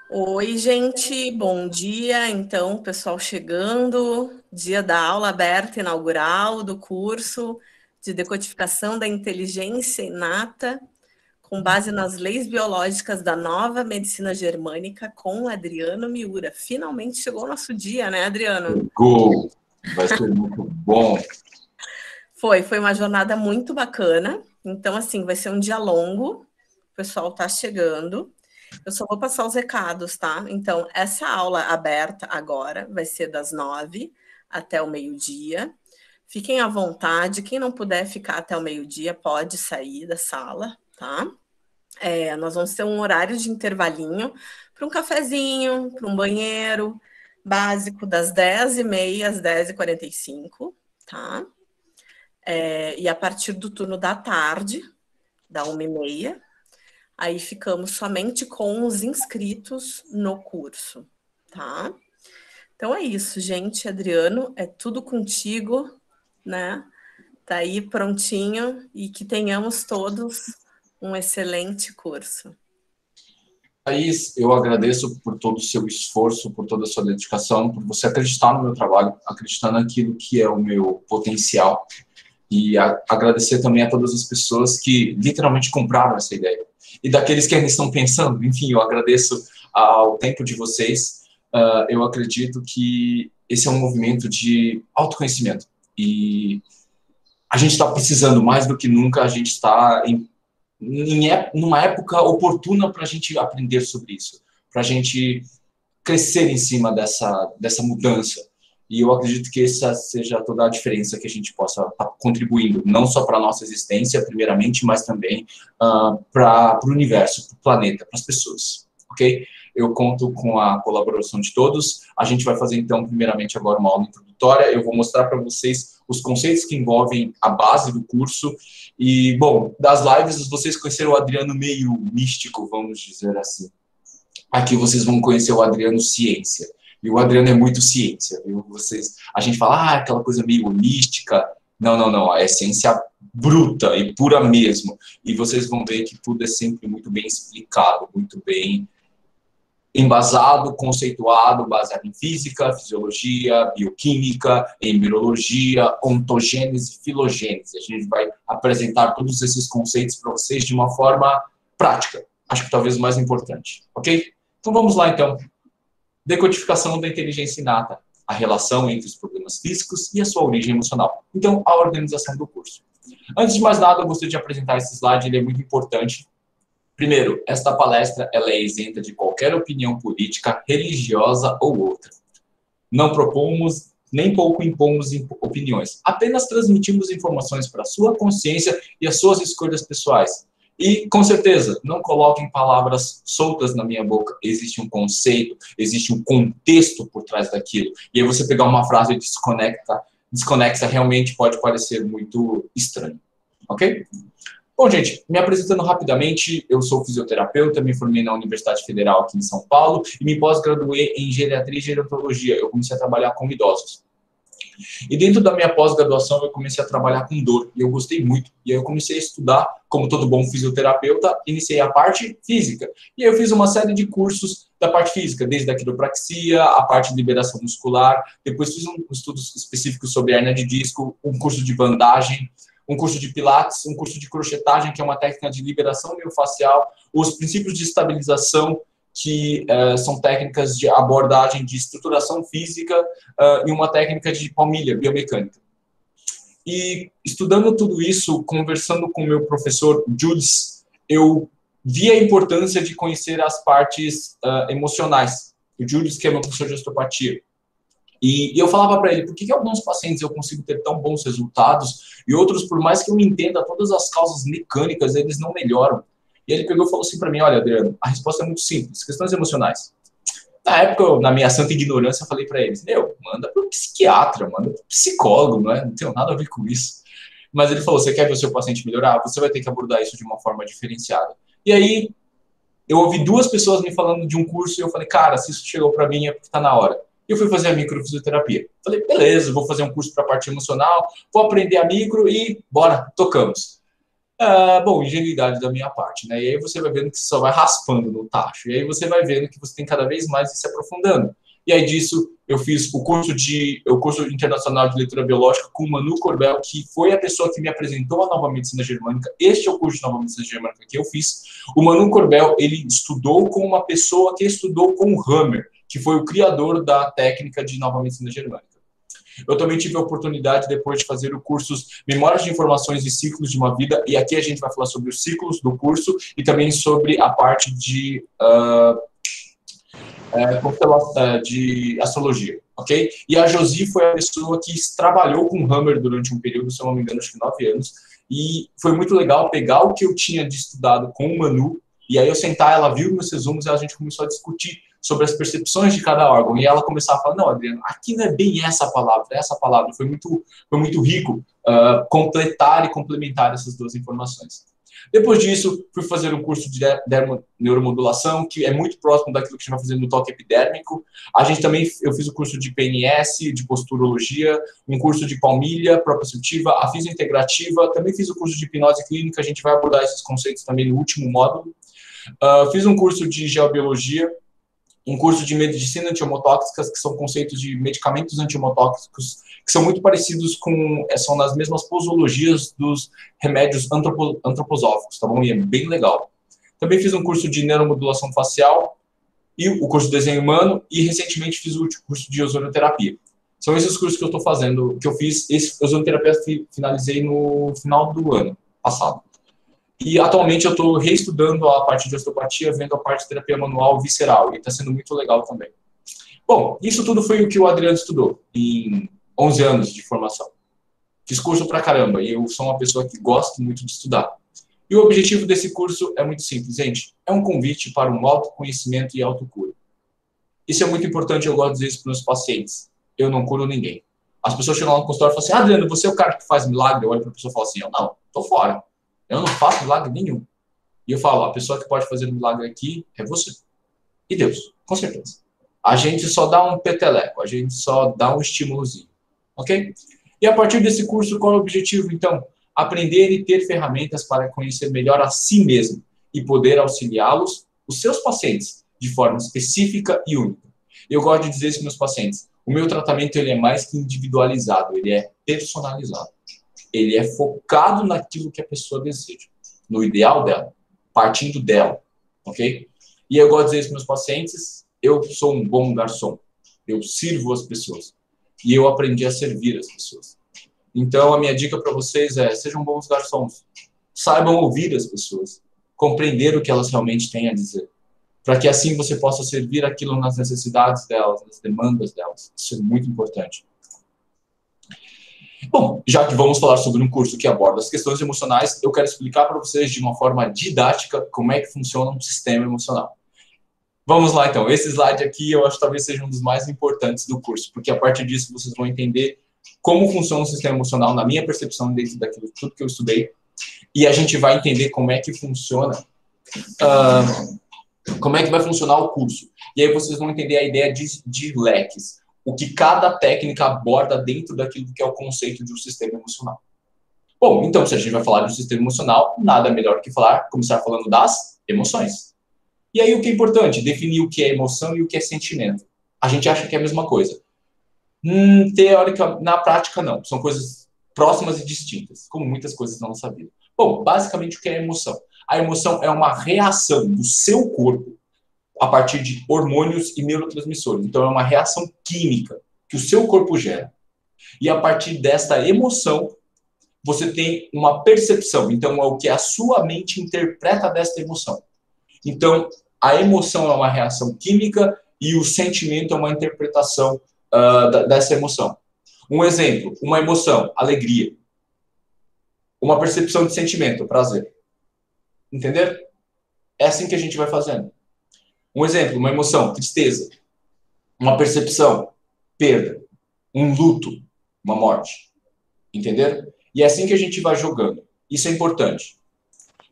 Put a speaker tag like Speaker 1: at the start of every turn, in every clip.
Speaker 1: Oi, gente, bom dia. Então, pessoal chegando, dia da aula aberta inaugural do curso de decodificação da inteligência inata, com base nas leis biológicas da nova medicina germânica, com Adriano Miura. Finalmente chegou o nosso dia, né, Adriano?
Speaker 2: Gol! Vai ser muito bom.
Speaker 1: Foi uma jornada muito bacana. Então, assim, vai ser um dia longo, o pessoal tá chegando. Eu só vou passar os recados, tá? Então, essa aula aberta agora vai ser das 9 até o meio-dia. Fiquem à vontade. Quem não puder ficar até o meio-dia pode sair da sala, tá? Nós vamos ter um horário de intervalinho para um cafezinho, para um banheiro básico, das 10h30 às 10h45, tá? E a partir do turno da tarde, da 1h30, aí ficamos somente com os inscritos no curso, tá? Então é isso, gente. Adriano, é tudo contigo, né? Tá aí prontinho e que tenhamos todos um excelente curso.
Speaker 2: Thaís, eu agradeço por todo o seu esforço, por toda a sua dedicação, por você acreditar no meu trabalho, acreditar naquilo que é o meu potencial. E agradecer também a todas as pessoas que literalmente compraram essa ideia. E daqueles que ainda estão pensando, enfim, eu agradeço ao tempo de vocês. Eu acredito que esse é um movimento de autoconhecimento. E a gente está precisando mais do que nunca, a gente está numa época oportuna para a gente aprender sobre isso, para a gente crescer em cima dessa mudança. E eu acredito que essa seja toda a diferença que a gente possa estar contribuindo, não só para a nossa existência, primeiramente, mas também para o universo, para o planeta, para as pessoas, ok? Eu conto com a colaboração de todos. A gente vai fazer, então, primeiramente, agora uma aula introdutória. Eu vou mostrar para vocês os conceitos que envolvem a base do curso. E, bom, das lives, vocês conheceram o Adriano meio místico, vamos dizer assim. Aqui vocês vão conhecer o Adriano ciência. E o Adriano é muito ciência, viu? A gente fala, aquela coisa meio mística. Não, não, não. É ciência bruta e pura mesmo. E vocês vão ver que tudo é sempre muito bem explicado, muito bem embasado, conceituado, baseado em física, fisiologia, bioquímica, embriologia, ontogênese, filogênese. A gente vai apresentar todos esses conceitos para vocês de uma forma prática. Acho que talvez o mais importante, ok? Então vamos lá, então. Decodificação da inteligência inata, a relação entre os problemas físicos e a sua origem emocional. Então, a organização do curso. Antes de mais nada, eu gostaria de apresentar esse slide, ele é muito importante. Primeiro, esta palestra ela é isenta de qualquer opinião política, religiosa ou outra. Não propomos, nem pouco impomos opiniões. Apenas transmitimos informações para a sua consciência e as suas escolhas pessoais. E, com certeza, não coloquem palavras soltas na minha boca. Existe um conceito, existe um contexto por trás daquilo. E aí você pegar uma frase desconexa realmente pode parecer muito estranho. Ok? Bom, gente, me apresentando rapidamente, eu sou fisioterapeuta, me formei na Universidade Federal aqui em São Paulo e me pós-graduei em geriatria e gerontologia. Eu comecei a trabalhar com idosos. E dentro da minha pós-graduação, eu comecei a trabalhar com dor, e eu gostei muito. E aí eu comecei a estudar, como todo bom fisioterapeuta, iniciei a parte física. E aí eu fiz uma série de cursos da parte física, desde a quiropraxia, a parte de liberação muscular, depois fiz estudos específicos sobre hernia de disco, um curso de bandagem, um curso de pilates, um curso de crochetagem, que é uma técnica de liberação miofascial, os princípios de estabilização, que são técnicas de abordagem de estruturação física e uma técnica de palmilha biomecânica. E estudando tudo isso, conversando com o meu professor Jules, eu vi a importância de conhecer as partes emocionais. O Jules, que é meu professor de osteopatia. E eu falava para ele, por que alguns pacientes eu consigo ter tão bons resultados e outros, por mais que eu entenda todas as causas mecânicas, eles não melhoram? E ele pegou e falou assim para mim, olha, Adriano, a resposta é muito simples, questões emocionais. Na época, na minha santa ignorância, eu falei para eles, manda para o psiquiatra, manda para o psicólogo, não tenho nada a ver com isso. Mas ele falou, você quer ver o seu paciente melhorar? Você vai ter que abordar isso de uma forma diferenciada. E aí, eu ouvi duas pessoas me falando de um curso e eu falei, cara, se isso chegou para mim é porque está na hora. E eu fui fazer a microfisioterapia. Falei, beleza, vou fazer um curso para a parte emocional, vou aprender a micro e bora, tocamos. Bom, ingenuidade da minha parte, né? E aí você vai vendo que você só vai raspando no tacho. E aí você vai vendo que você tem cada vez mais se aprofundando. E aí disso eu fiz o curso internacional de leitura biológica com o Manu Corbel, que foi a pessoa que me apresentou a nova medicina germânica. Este é o curso de nova medicina germânica que eu fiz. O Manu Corbel, ele estudou com uma pessoa que estudou com o Hammer, que foi o criador da técnica de nova medicina germânica. Eu também tive a oportunidade depois de fazer o curso Memórias de Informações e Ciclos de uma Vida, e aqui a gente vai falar sobre os ciclos do curso e também sobre a parte de de astrologia, ok? E a Josi foi a pessoa que trabalhou com Hammer durante um período, se eu não me engano, acho que 9 anos, e foi muito legal pegar o que eu tinha estudado com o Manu, e aí eu sentar, ela viu meus resumos e a gente começou a discutir sobre as percepções de cada órgão, e ela começava a falar, não, Adriano, aqui não é bem essa palavra, é essa palavra. Foi muito rico completar e complementar essas duas informações. Depois disso, fui fazer um curso de neuromodulação, que é muito próximo daquilo que a gente vai fazer no toque epidérmico. Eu fiz o curso de PNS, de posturologia, um curso de palmilha, proprioceptiva, a fisiointegrativa, também fiz o curso de hipnose clínica, a gente vai abordar esses conceitos também no último módulo. Fiz um curso de geobiologia, um curso de medicina antiemotóxicas, que são conceitos de medicamentos antiemotóxicos, que são muito parecidos são nas mesmas posologias dos remédios antroposóficos, tá bom? E é bem legal. Também fiz um curso de neuromodulação facial, e o curso de desenho humano, e recentemente fiz o curso de ozonoterapia. São esses cursos que eu estou fazendo, que eu fiz, ozonoterapia finalizei no final do ano passado. E atualmente eu estou reestudando a parte de osteopatia, vendo a parte de terapia manual visceral, e está sendo muito legal também. Bom, isso tudo foi o que o Adriano estudou em 11 anos de formação. Fiz curso pra caramba, e eu sou uma pessoa que gosta muito de estudar. E o objetivo desse curso é muito simples, gente. É um convite para um autoconhecimento e autocura. Isso é muito importante, eu gosto de dizer isso para os meus pacientes. Eu não curo ninguém. As pessoas chegam lá no consultório e falam assim, Adriano, você é o cara que faz milagre? Eu olho para a pessoa e falo assim, eu não, estou fora. Eu não faço milagre nenhum. E eu falo, a pessoa que pode fazer milagre aqui é você. E Deus, com certeza. A gente só dá um peteleco, a gente só dá um estímulozinho. Ok? E a partir desse curso, qual é o objetivo, então? Aprender e ter ferramentas para conhecer melhor a si mesmo e poder auxiliá-los, os seus pacientes, de forma específica e única. Eu gosto de dizer isso para meus pacientes. O meu tratamento ele é mais que individualizado, ele é personalizado. Ele é focado naquilo que a pessoa deseja, no ideal dela, partindo dela, ok? E eu gosto de dizer isso para meus pacientes, eu sou um bom garçom, eu sirvo as pessoas, e eu aprendi a servir as pessoas. Então, a minha dica para vocês é, sejam bons garçons, saibam ouvir as pessoas, compreender o que elas realmente têm a dizer, para que assim você possa servir aquilo nas necessidades delas, nas demandas delas. Isso é muito importante. Bom, já que vamos falar sobre um curso que aborda as questões emocionais, eu quero explicar para vocês de uma forma didática como é que funciona um sistema emocional. Vamos lá, então. Esse slide aqui eu acho que talvez seja um dos mais importantes do curso, porque a partir disso vocês vão entender como funciona o sistema emocional na minha percepção dentro daquilo tudo que eu estudei, e a gente vai entender como é que funciona, como é que vai funcionar o curso. E aí vocês vão entender a ideia de leques, o que cada técnica aborda dentro daquilo que é o conceito de um sistema emocional. Bom, então, se a gente vai falar de um sistema emocional, nada melhor que começar falando das emoções. E aí, o que é importante? Definir o que é emoção e o que é sentimento. A gente acha que é a mesma coisa. Teórica, na prática, não. São coisas próximas e distintas, como muitas coisas na nossa vida. Bom, basicamente, o que é emoção? A emoção é uma reação do seu corpo a partir de hormônios e neurotransmissores. Então, é uma reação química que o seu corpo gera. E a partir desta emoção, você tem uma percepção. Então, é o que a sua mente interpreta desta emoção. Então, a emoção é uma reação química e o sentimento é uma interpretação dessa emoção. Um exemplo, uma emoção, alegria. Uma percepção de sentimento, prazer. Entenderam? É assim que a gente vai fazendo. Um exemplo, uma emoção, tristeza. Uma percepção, perda. Um luto, uma morte. Entenderam? E é assim que a gente vai jogando. Isso é importante.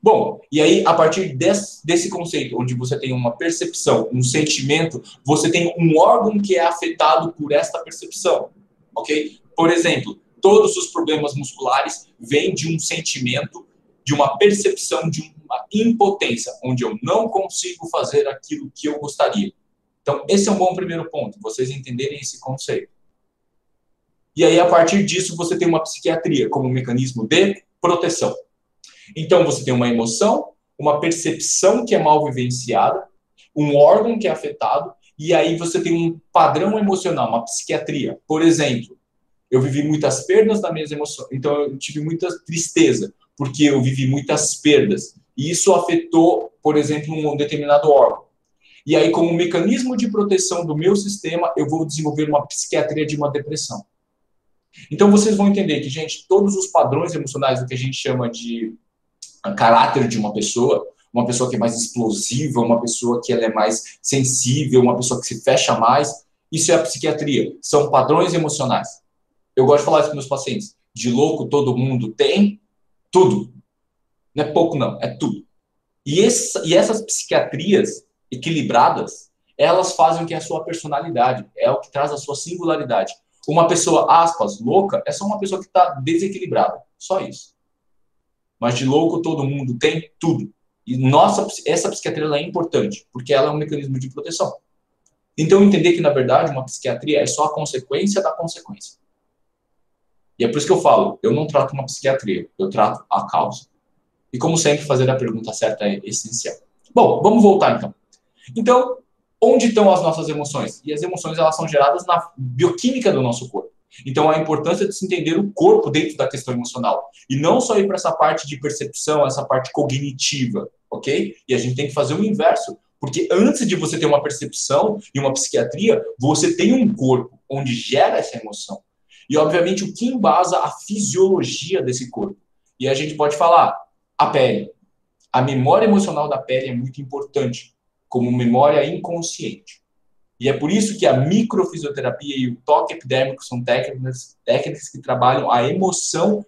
Speaker 2: Bom, e aí, a partir desse conceito, onde você tem uma percepção, um sentimento, você tem um órgão que é afetado por esta percepção, ok? Por exemplo, todos os problemas musculares vêm de um sentimento de uma percepção de uma impotência, onde eu não consigo fazer aquilo que eu gostaria. Então, esse é um bom primeiro ponto, vocês entenderem esse conceito. E aí, a partir disso, você tem uma psiquiatria como um mecanismo de proteção. Então, você tem uma emoção, uma percepção que é mal vivenciada, um órgão que é afetado, e aí você tem um padrão emocional, uma psiquiatria. Por exemplo, eu vivi muitas perdas nas minhas emoções, então eu tive muita tristeza, porque eu vivi muitas perdas. E isso afetou, por exemplo, um determinado órgão. E aí, como mecanismo de proteção do meu sistema, eu vou desenvolver uma psiquiatria de uma depressão. Então, vocês vão entender que, gente, todos os padrões emocionais, o que a gente chama de caráter de uma pessoa que é mais explosiva, uma pessoa que ela é mais sensível, uma pessoa que se fecha mais, isso é a psiquiatria. São padrões emocionais. Eu gosto de falar isso para meus pacientes. De louco, todo mundo tem tudo. Não é pouco, não. É tudo. E essas psiquiatrias equilibradas, elas fazem o que é a sua personalidade. É o que traz a sua singularidade. Uma pessoa, aspas, louca, é só uma pessoa que está desequilibrada. Só isso. Mas de louco, todo mundo tem tudo. E essa psiquiatria ela é importante, porque ela é um mecanismo de proteção. Então, entender que, na verdade, uma psiquiatria é só a consequência da consequência. E é por isso que eu falo, eu não trato uma psiquiatria, eu trato a causa. E como sempre, fazer a pergunta certa é essencial. Bom, vamos voltar então. Então, onde estão as nossas emoções? E as emoções, elas são geradas na bioquímica do nosso corpo. Então, a importância de se entender o corpo dentro da questão emocional. E não só ir para essa parte de percepção, essa parte cognitiva, ok? E a gente tem que fazer o inverso. Porque antes de você ter uma percepção e uma psiquiatria, você tem um corpo onde gera essa emoção. E, obviamente, o que embasa a fisiologia desse corpo. E a gente pode falar, a pele. A memória emocional da pele é muito importante, como memória inconsciente. E é por isso que a microfisioterapia e o toque epidérmico são técnicas que trabalham a emoção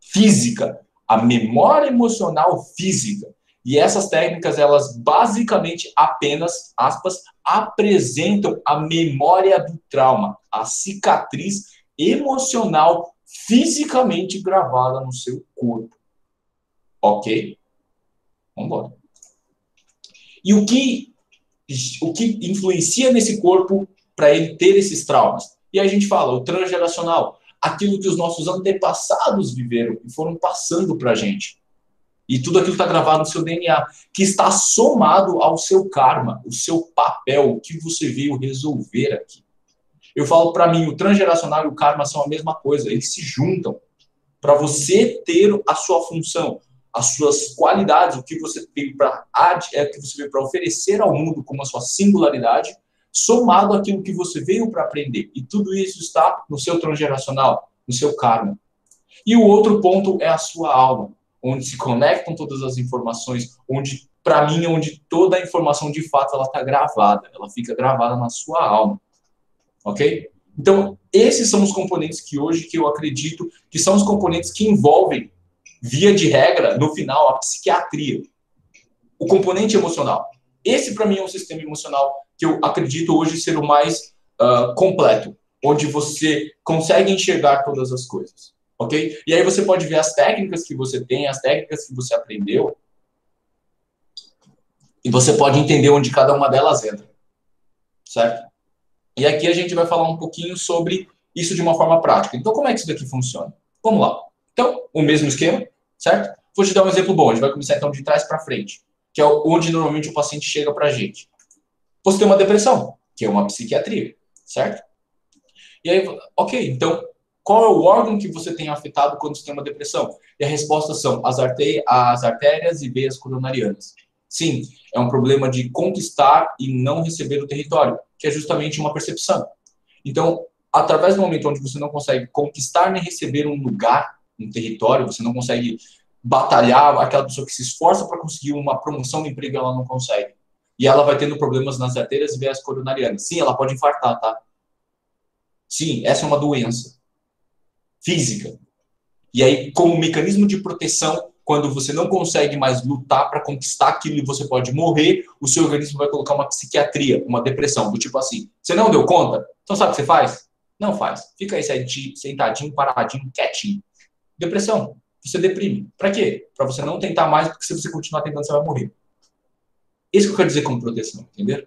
Speaker 2: física, a memória emocional física. E essas técnicas, elas basicamente apenas, aspas, apresentam a memória do trauma, a cicatriz emocional fisicamente gravada no seu corpo. Ok? Vamos embora. E o que influencia nesse corpo para ele ter esses traumas? E aí a gente fala, o transgeracional, aquilo que os nossos antepassados viveram e foram passando para a gente. E tudo aquilo está gravado no seu DNA, que está somado ao seu karma, o seu papel, o que você veio resolver aqui. Eu falo para mim, o transgeracional e o karma são a mesma coisa, eles se juntam para você ter a sua função, as suas qualidades, o que você veio para oferecer ao mundo como a sua singularidade, somado àquilo que você veio para aprender. E tudo isso está no seu transgeracional, no seu karma. E o outro ponto é a sua alma, onde se conectam todas as informações, onde, para mim, onde toda a informação de fato ela está gravada, ela fica gravada na sua alma. Ok? Então, esses são os componentes que eu acredito que são os componentes que envolvem, via de regra, no final, a psiquiatria. O componente emocional. Esse, para mim, é um sistema emocional que eu acredito hoje ser o mais completo, onde você consegue enxergar todas as coisas. Ok? E aí você pode ver as técnicas que você tem, as técnicas que você aprendeu, e você pode entender onde cada uma delas entra. Certo? E aqui a gente vai falar um pouquinho sobre isso de uma forma prática. Então, como é que isso daqui funciona? Vamos lá. Então, o mesmo esquema, certo? Vou te dar um exemplo bom. A gente vai começar, então, de trás para frente, que é onde normalmente o paciente chega para a gente. Você tem uma depressão, que é uma psiquiatria, certo? E aí, ok, então, qual é o órgão que você tem afetado quando você tem uma depressão? E a resposta são as artérias e veias coronarianas. Sim, é um problema de conquistar e não receber o território, que é justamente uma percepção. Então, através do momento onde você não consegue conquistar nem receber um lugar, um território, você não consegue batalhar, aquela pessoa que se esforça para conseguir uma promoção de emprego, ela não consegue. E ela vai tendo problemas nas artérias e veias coronarianas. Sim, ela pode infartar, tá? Sim, essa é uma doença física. E aí, como mecanismo de proteção, quando você não consegue mais lutar para conquistar aquilo e você pode morrer, o seu organismo vai colocar uma psiquiatria, uma depressão, do tipo assim, você não deu conta? Então sabe o que você faz? Não faz. Fica aí sentadinho, paradinho, quietinho. Depressão. você deprime. Para quê? Para você não tentar mais, porque se você continuar tentando, você vai morrer. Isso que eu quero dizer como proteção, entenderam?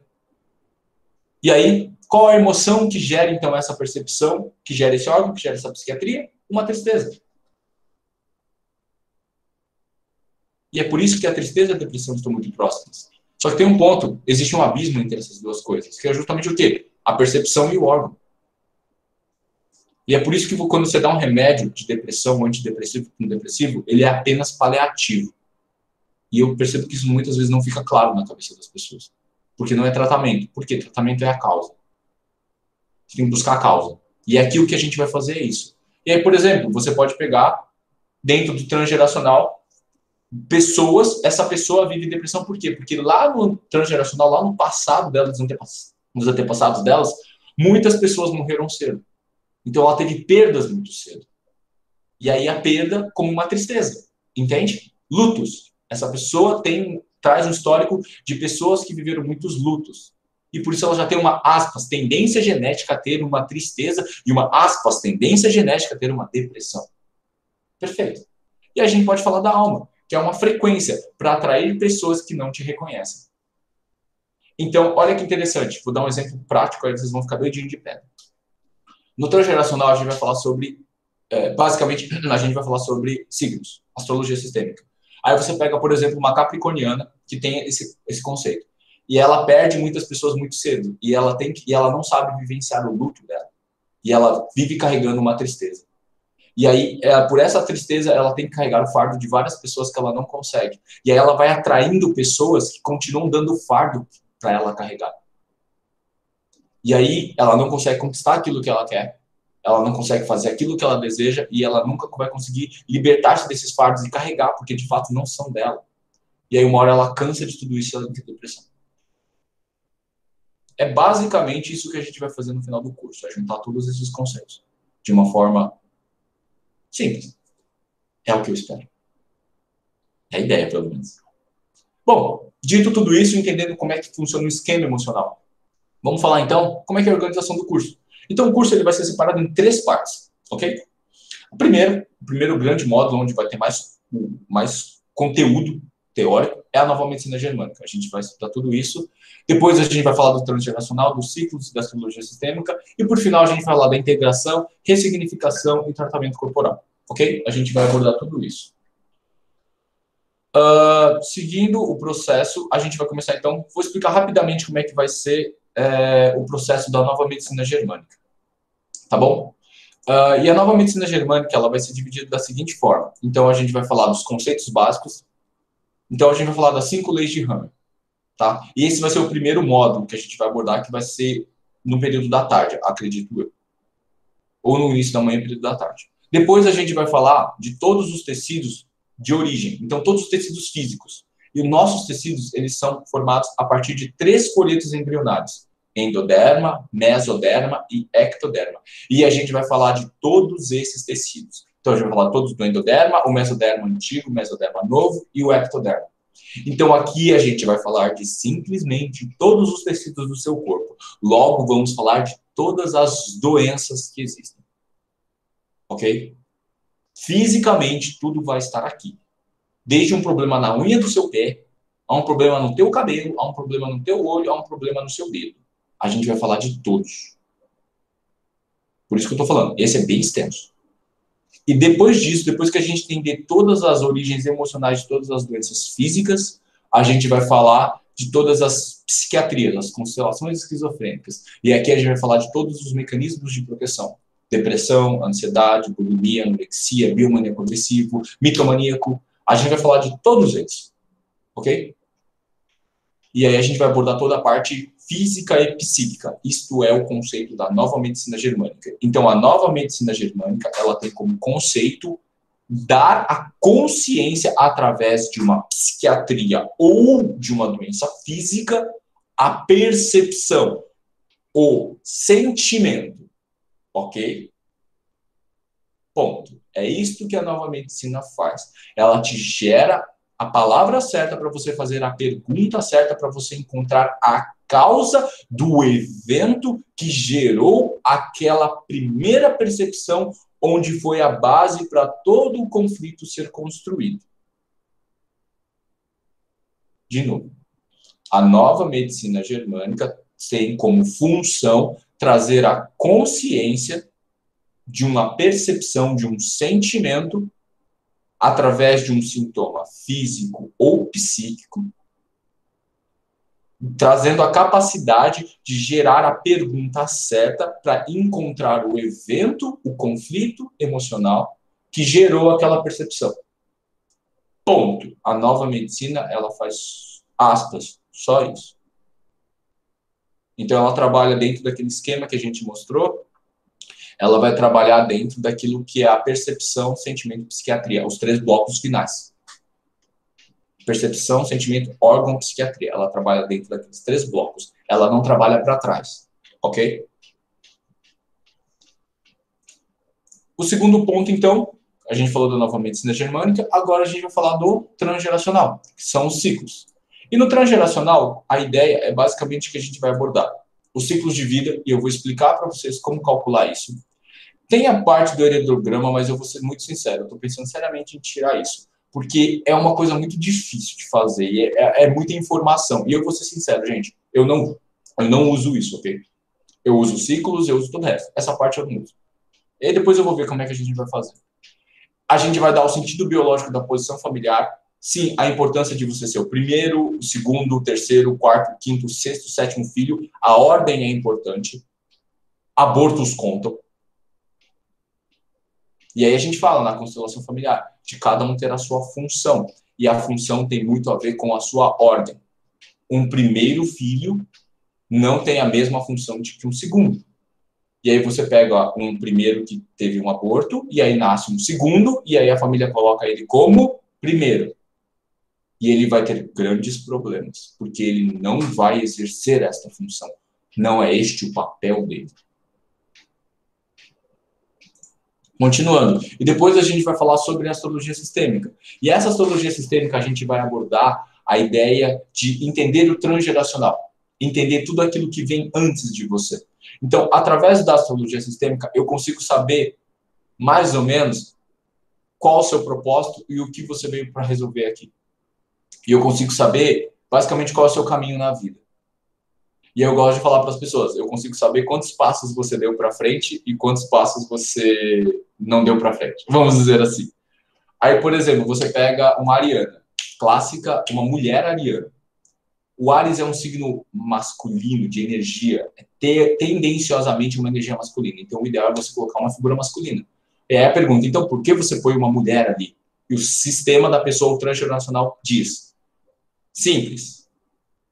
Speaker 2: E aí, qual a emoção que gera, então, essa percepção, que gera esse órgão, que gera essa psiquiatria? Uma tristeza. E é por isso que a tristeza e a depressão estão muito próximas. Só que tem um ponto, existe um abismo entre essas duas coisas, que é justamente o quê? A percepção e o órgão. E é por isso que quando você dá um remédio de depressão, um antidepressivo para um depressivo, ele é apenas paliativo. E eu percebo que isso muitas vezes não fica claro na cabeça das pessoas. Porque não é tratamento. Por quê? Tratamento é a causa. Você tem que buscar a causa. E aqui o que a gente vai fazer é isso. E aí, por exemplo, você pode pegar, dentro do transgeracional, pessoas, essa pessoa vive depressão por quê? Porque lá no transgeracional, lá no passado delas, nos antepassados delas, muitas pessoas morreram cedo. Então ela teve perdas muito cedo. E aí a perda como uma tristeza, entende? Lutos. Essa pessoa traz um histórico de pessoas que viveram muitos lutos. E por isso ela já tem uma, aspas, tendência genética a ter uma tristeza e uma, aspas, tendência genética a ter uma depressão. Perfeito. E a gente pode falar da alma, que é uma frequência para atrair pessoas que não te reconhecem. Então, olha que interessante. Vou dar um exemplo prático, aí vocês vão ficar doidinhos de pé. No transgeracional, a gente vai falar sobre, basicamente, a gente vai falar sobre signos, astrologia sistêmica. Aí você pega, por exemplo, uma capricorniana, que tem esse conceito. E ela perde muitas pessoas muito cedo. E ela não sabe vivenciar o luto dela. E ela vive carregando uma tristeza. E aí, por essa tristeza, ela tem que carregar o fardo de várias pessoas que ela não consegue. E aí ela vai atraindo pessoas que continuam dando fardo para ela carregar. E aí ela não consegue conquistar aquilo que ela quer. Ela não consegue fazer aquilo que ela deseja e ela nunca vai conseguir libertar-se desses fardos e carregar, porque de fato não são dela. E aí uma hora ela cansa de tudo isso e ela entra em depressão. É basicamente isso que a gente vai fazer no final do curso, é juntar todos esses conceitos de uma forma simples. É o que eu espero. É a ideia, pelo menos. Bom, dito tudo isso, entendendo como é que funciona o esquema emocional, vamos falar então como é que é a organização do curso. Então o curso ele vai ser separado em 3 partes, ok? O primeiro grande módulo, onde vai ter mais conteúdo teórico, é a nova medicina germânica. A gente vai estudar tudo isso. Depois a gente vai falar do transgeracional, dos ciclos da astrologia sistêmica. E por final a gente vai falar da integração, ressignificação e tratamento corporal, ok? A gente vai abordar tudo isso. Seguindo o processo, a gente vai começar então, vou explicar rapidamente como é que vai ser o processo da nova medicina germânica, tá bom? E a nova medicina germânica, ela vai ser dividida da seguinte forma. Então, a gente vai falar dos conceitos básicos. Então, a gente vai falar das 5 leis de Hammer, tá? E esse vai ser o primeiro módulo que a gente vai abordar, que vai ser no período da tarde, acredito eu. Ou no início da manhã, período da tarde. Depois, a gente vai falar de todos os tecidos de origem. Então, todos os tecidos físicos. E os nossos tecidos, eles são formados a partir de 3 folhetos embrionários. Endoderma, mesoderma e ectoderma. E a gente vai falar de todos esses tecidos. Então, a gente vai falar todos do endoderma, o mesoderma antigo, o mesoderma novo e o ectoderma. Então, aqui a gente vai falar de simplesmente todos os tecidos do seu corpo. Logo, vamos falar de todas as doenças que existem. Ok? Fisicamente, tudo vai estar aqui. Desde um problema na unha do seu pé, a um problema no teu cabelo, a um problema no teu olho, a um problema no seu dedo. A gente vai falar de todos. Por isso que eu estou falando, esse é bem extenso. E depois disso, depois que a gente entender todas as origens emocionais de todas as doenças físicas, a gente vai falar de todas as psiquiatrias, as constelações esquizofrênicas. E aqui a gente vai falar de todos os mecanismos de proteção. Depressão, ansiedade, bulimia, anorexia, biomaníaco agressivo, mitomaníaco. A gente vai falar de todos eles. Ok? E aí a gente vai abordar toda a parte física e psíquica. Isto é o conceito da nova medicina germânica. Então, a nova medicina germânica, ela tem como conceito dar a consciência através de uma psiquiatria ou de uma doença física, a percepção, o sentimento. Ok? Ponto. É isto que a nova medicina faz. Ela te gera a palavra certa para você fazer a pergunta certa para você encontrar a causa do evento que gerou aquela primeira percepção onde foi a base para todo o conflito ser construído. De novo, a nova medicina germânica tem como função trazer a consciência de uma percepção, de um sentimento, através de um sintoma físico ou psíquico, trazendo a capacidade de gerar a pergunta certa para encontrar o evento, o conflito emocional que gerou aquela percepção. Ponto. A nova medicina, ela faz aspas, só isso. Então, ela trabalha dentro daquele esquema que a gente mostrou, ela vai trabalhar dentro daquilo que é a percepção, sentimento e psiquiatria, os 3 blocos finais. Percepção, sentimento, órgão, psiquiatria. Ela trabalha dentro daqueles 3 blocos. Ela não trabalha para trás, ok? O segundo ponto, então, a gente falou da nova medicina germânica, agora a gente vai falar do transgeracional, que são os ciclos. E no transgeracional, a ideia é basicamente que a gente vai abordar os ciclos de vida, e eu vou explicar para vocês como calcular isso. Tem a parte do heredograma, mas eu vou ser muito sincero, eu estou pensando seriamente em tirar isso, porque é uma coisa muito difícil de fazer, e é muita informação. E eu vou ser sincero, gente, eu não uso isso, ok? Eu uso ciclos, eu uso todo o resto. Essa parte eu não uso. E aí depois eu vou ver como é que a gente vai fazer. A gente vai dar o sentido biológico da posição familiar, sim, a importância de você ser o primeiro, o segundo, o terceiro, o quarto, o quinto, o sexto, o sétimo filho. A ordem é importante. Abortos contam. E aí a gente fala na constelação familiar, de cada um ter a sua função. E a função tem muito a ver com a sua ordem. Um primeiro filho não tem a mesma função de que um segundo. E aí você pega um primeiro que teve um aborto, e aí nasce um segundo, e aí a família coloca ele como primeiro. E ele vai ter grandes problemas, porque ele não vai exercer esta função. Não é este o papel dele. Continuando. E depois a gente vai falar sobre a astrologia sistêmica. E essa astrologia sistêmica a gente vai abordar a ideia de entender o transgeracional. Entender tudo aquilo que vem antes de você. Então, através da astrologia sistêmica, eu consigo saber, mais ou menos, qual o seu propósito e o que você veio para resolver aqui. E eu consigo saber, basicamente, qual é o seu caminho na vida. E eu gosto de falar para as pessoas, eu consigo saber quantos passos você deu para frente e quantos passos você não deu para frente. Vamos dizer assim. Aí, por exemplo, você pega uma ariana, clássica, uma mulher ariana. O Áries é um signo masculino, de energia, tendenciosamente uma energia masculina. Então, o ideal é você colocar uma figura masculina. E aí a pergunta, então, por que você põe uma mulher ali? E o sistema da pessoa transgeracional diz. Simples.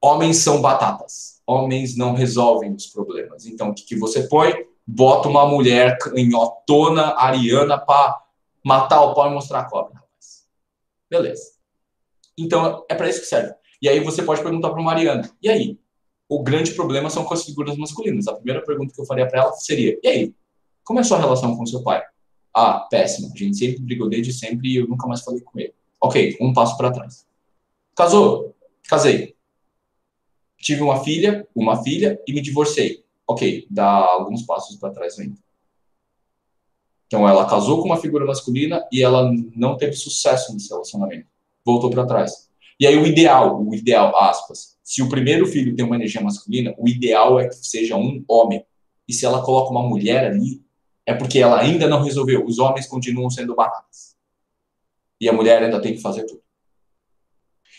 Speaker 2: Homens são batatas. Homens não resolvem os problemas. Então, o que você põe? Bota uma mulher canhotona, ariana, para matar o pau e mostrar a cobra. Beleza. Então, é para isso que serve. E aí você pode perguntar para a Mariana, e aí? O grande problema são com as figuras masculinas. A primeira pergunta que eu faria para ela seria, e aí? Como é a sua relação com seu pai? Ah, péssima. A gente sempre brigou desde sempre e eu nunca mais falei com ele. Ok, um passo para trás. Casou? Casei. Tive uma filha e me divorciei. Ok, dá alguns passos para trás ainda. Então ela casou com uma figura masculina e ela não teve sucesso nesse relacionamento. Voltou para trás. E aí o ideal, aspas, se o primeiro filho tem uma energia masculina, o ideal é que seja um homem. E se ela coloca uma mulher ali, é porque ela ainda não resolveu. Os homens continuam sendo batatas. E a mulher ainda tem que fazer tudo.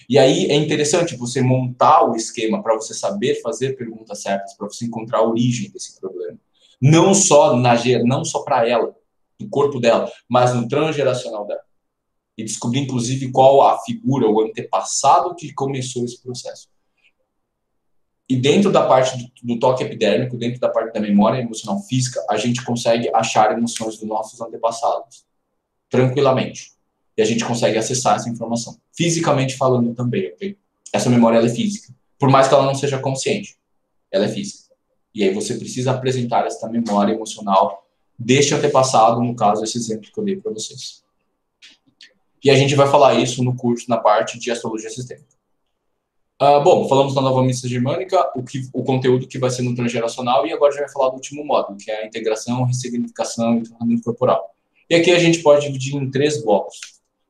Speaker 2: E aí é interessante você montar o esquema para você saber fazer perguntas certas, para você encontrar a origem desse problema. Não só para ela, do corpo dela, mas no transgeracional dela. E descobrir, inclusive, qual a figura, o antepassado que começou esse processo. E dentro da parte do toque epidérmico, dentro da parte da memória emocional física, a gente consegue achar emoções dos nossos antepassados, tranquilamente. E a gente consegue acessar essa informação. Fisicamente falando também, ok? Essa memória, ela é física. Por mais que ela não seja consciente, ela é física. E aí você precisa apresentar essa memória emocional deste antepassado, no caso, esse exemplo que eu dei para vocês. E a gente vai falar isso no curso, na parte de astrologia sistêmica. Bom, falamos da nova medicina germânica, o conteúdo que vai ser no transgeracional, e agora a gente vai falar do último módulo, que é a integração, ressignificação e tratamento corporal. E aqui a gente pode dividir em 3 blocos.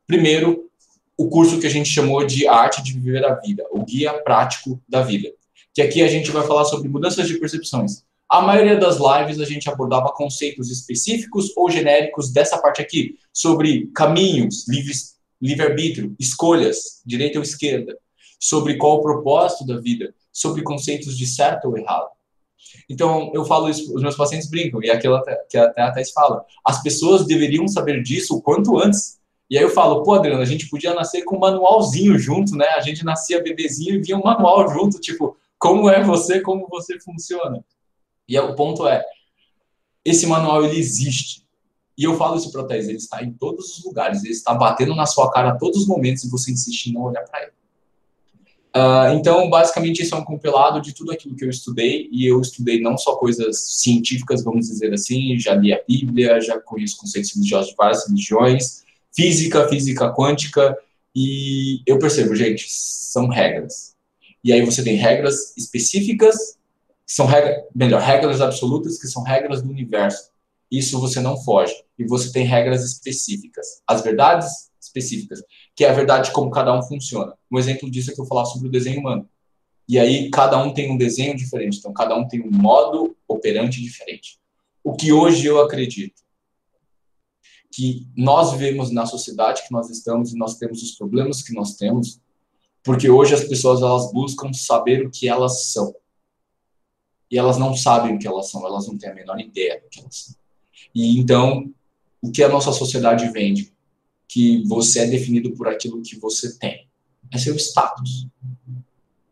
Speaker 2: Primeiro, o curso que a gente chamou de Arte de Viver a Vida, o Guia Prático da Vida. Que aqui a gente vai falar sobre mudanças de percepções. A maioria das lives a gente abordava conceitos específicos ou genéricos dessa parte aqui, sobre caminhos, livre-arbítrio, escolhas, direita ou esquerda, sobre qual o propósito da vida, sobre conceitos de certo ou errado. Então, eu falo isso, os meus pacientes brincam, e aquilo que até a Thais fala, as pessoas deveriam saber disso o quanto antes. E aí eu falo, pô, Adriano, a gente podia nascer com um manualzinho junto, né? A gente nascia bebezinho e vinha um manual junto, tipo, como é você, como você funciona. E o ponto é, esse manual, ele existe. E eu falo isso para a Thais, ele está em todos os lugares, ele está batendo na sua cara a todos os momentos e você insiste em não olhar para ele. Então, basicamente, isso é um compilado de tudo aquilo que eu estudei, e eu estudei não só coisas científicas, vamos dizer assim, já li a Bíblia, já conheço conceitos religiosos de várias religiões, física quântica, e eu percebo, gente, são regras. E aí você tem regras específicas, que são regras absolutas, que são regras do universo. Isso você não foge. E você tem regras específicas. As verdades específicas, que é a verdade como cada um funciona. Um exemplo disso é que eu falar sobre o desenho humano. E aí cada um tem um desenho diferente, então cada um tem um modo operante diferente. O que hoje eu acredito que nós vivemos na sociedade que nós estamos e nós temos os problemas que nós temos, porque hoje as pessoas elas buscam saber o que elas são. E elas não sabem o que elas são, elas não têm a menor ideia do que elas são. E então, o que a nossa sociedade vende? Que você é definido por aquilo que você tem. É seu status.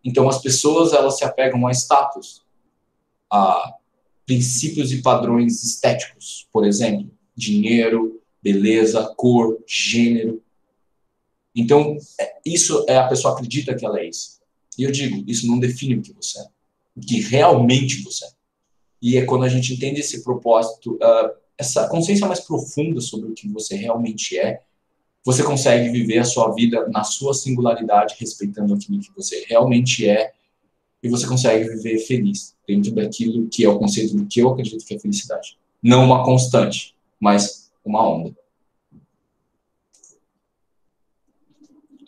Speaker 2: Então, as pessoas, elas se apegam a status, a princípios e padrões estéticos, por exemplo, dinheiro, beleza, cor, gênero. Então, a pessoa acredita que ela é isso. E eu digo, isso não define o que você é, o que realmente você é. E é quando a gente entende esse propósito, essa consciência mais profunda sobre o que você realmente é, você consegue viver a sua vida na sua singularidade, respeitando aquilo que você realmente é, e você consegue viver feliz, dentro daquilo que é o conceito do que eu acredito que é felicidade. Não uma constante, mas uma onda.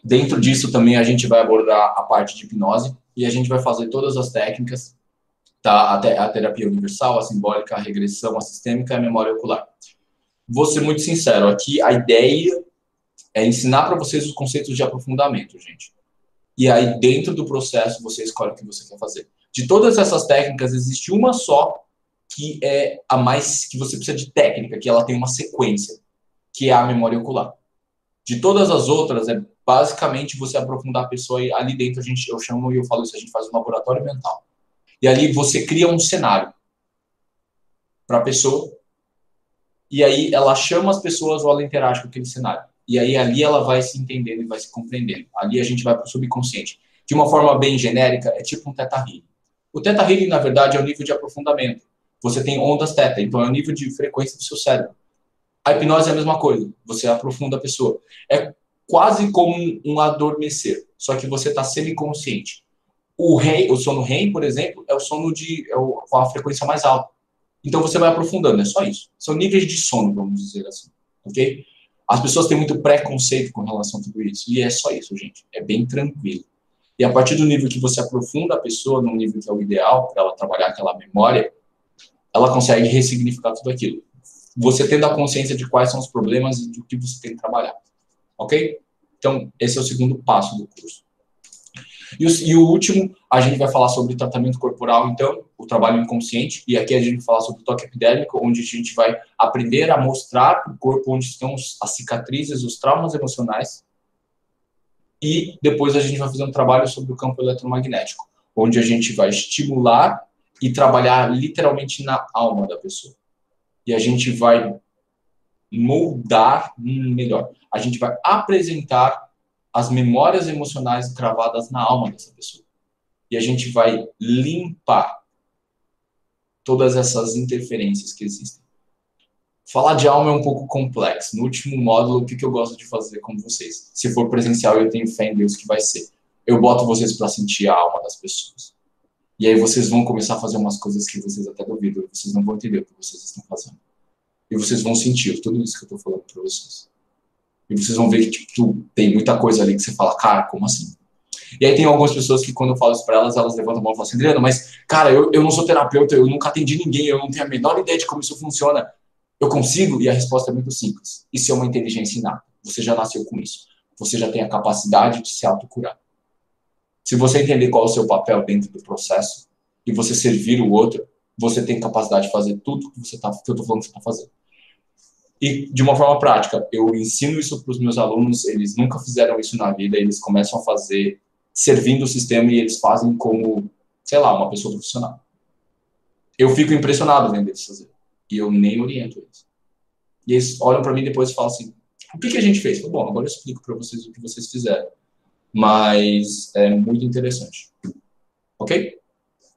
Speaker 2: Dentro disso também a gente vai abordar a parte de hipnose, e a gente vai fazer todas as técnicas, tá? A terapia universal, a simbólica, a regressão, a sistêmica e a memória ocular. Vou ser muito sincero, aqui a ideia é ensinar para vocês os conceitos de aprofundamento, gente. E aí, dentro do processo, você escolhe o que você quer fazer. De todas essas técnicas, existe uma só que é a mais, que você precisa de técnica, que ela tem uma sequência, que é a memória ocular. De todas as outras, é basicamente você aprofundar a pessoa, e ali dentro eu chamo e eu falo isso, a gente faz um laboratório mental. E ali você cria um cenário para a pessoa, e aí ela chama as pessoas ou ela interage com aquele cenário. E aí ali ela vai se entendendo e vai se compreendendo. Ali a gente vai para o subconsciente. De uma forma bem genérica, é tipo um Theta Healing. O Theta Healing, na verdade, é o nível de aprofundamento. Você tem ondas Theta, então é o nível de frequência do seu cérebro. A hipnose é a mesma coisa. Você aprofunda a pessoa. É quase como um adormecer, só que você está semiconsciente. O sono REM, por exemplo, é o sono com a frequência mais alta. Então você vai aprofundando, é só isso. São níveis de sono, vamos dizer assim, ok? As pessoas têm muito preconceito com relação a tudo isso, e é só isso, gente. É bem tranquilo. E a partir do nível que você aprofunda a pessoa, num nível que é o ideal, para ela trabalhar aquela memória, ela consegue ressignificar tudo aquilo. Você tendo a consciência de quais são os problemas e do que você tem que trabalhar, ok? Então, esse é o segundo passo do curso. E o último, a gente vai falar sobre tratamento corporal, então, o trabalho inconsciente, e aqui a gente vai falar sobre o toque epidérmico, onde a gente vai aprender a mostrar para o corpo onde estão as cicatrizes, os traumas emocionais, e depois a gente vai fazer um trabalho sobre o campo eletromagnético, onde a gente vai estimular e trabalhar literalmente na alma da pessoa. E a gente vai moldar, melhor, a gente vai apresentar as memórias emocionais gravadas na alma dessa pessoa. E a gente vai limpar todas essas interferências que existem. Falar de alma é um pouco complexo. No último módulo, o que eu gosto de fazer com vocês? Se for presencial, eu tenho fé em Deus que vai ser. Eu boto vocês para sentir a alma das pessoas. E aí vocês vão começar a fazer umas coisas que vocês até duvidam. Vocês não vão entender o que vocês estão fazendo. E vocês vão sentir tudo isso que eu tô falando para vocês. E vocês vão ver que, tipo, tem muita coisa ali que você fala, cara, como assim? E aí tem algumas pessoas que, quando eu falo isso para elas, elas levantam a mão e falam assim, Adriano, mas, cara, eu não sou terapeuta, eu nunca atendi ninguém, eu não tenho a menor ideia de como isso funciona. Eu consigo? E a resposta é muito simples. Isso é uma inteligência inata. Você já nasceu com isso. Você já tem a capacidade de se autocurar. Se você entender qual é o seu papel dentro do processo e você servir o outro, você tem capacidade de fazer tudo que eu estou falando que você está fazendo. E, de uma forma prática, eu ensino isso para os meus alunos, eles nunca fizeram isso na vida, eles começam a fazer servindo o sistema e eles fazem como, sei lá, uma pessoa profissional. Eu fico impressionado vendo eles fazer. E eu nem oriento eles. E eles olham para mim depois e falam assim, o que a gente fez? Bom, agora eu explico para vocês o que vocês fizeram. Mas é muito interessante. Ok?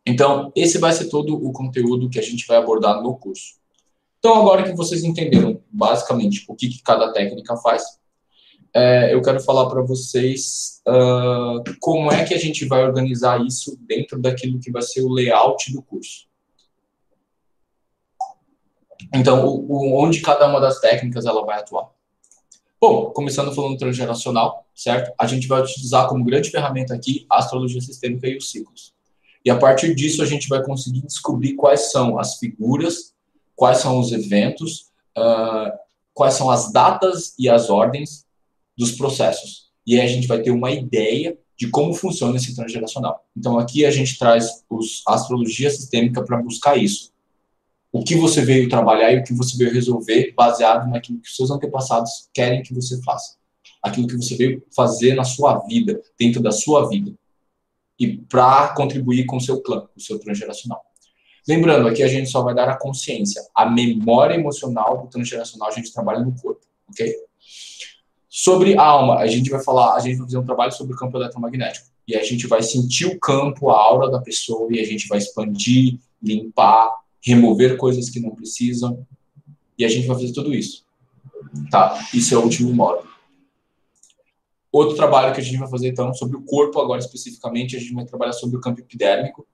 Speaker 2: Então, esse vai ser todo o conteúdo que a gente vai abordar no curso. Então, agora que vocês entenderam, basicamente, o que cada técnica faz, eu quero falar para vocês como é que a gente vai organizar isso dentro daquilo que vai ser o layout do curso. Então, onde cada uma das técnicas ela vai atuar. Bom, começando falando transgeracional, certo? A gente vai utilizar como grande ferramenta aqui a astrologia sistêmica e os ciclos. E a partir disso a gente vai conseguir descobrir quais são as figuras, quais são os eventos, quais são as datas e as ordens dos processos. E aí a gente vai ter uma ideia de como funciona esse transgeracional. Então aqui a gente traz a astrologia sistêmica para buscar isso. O que você veio trabalhar e o que você veio resolver baseado naquilo que os seus antepassados querem que você faça. Aquilo que você veio fazer na sua vida, dentro da sua vida. E para contribuir com o seu clã, o seu transgeracional. Lembrando, aqui a gente só vai dar a consciência. A memória emocional do transgeracional a gente trabalha no corpo, ok? Sobre a alma, a gente vai fazer um trabalho sobre o campo eletromagnético. E a gente vai sentir o campo, a aura da pessoa, e a gente vai expandir, limpar, remover coisas que não precisam, e a gente vai fazer tudo isso. Tá? Isso é o último módulo. Outro trabalho que a gente vai fazer, então, sobre o corpo, agora especificamente, a gente vai trabalhar sobre o campo epidérmico,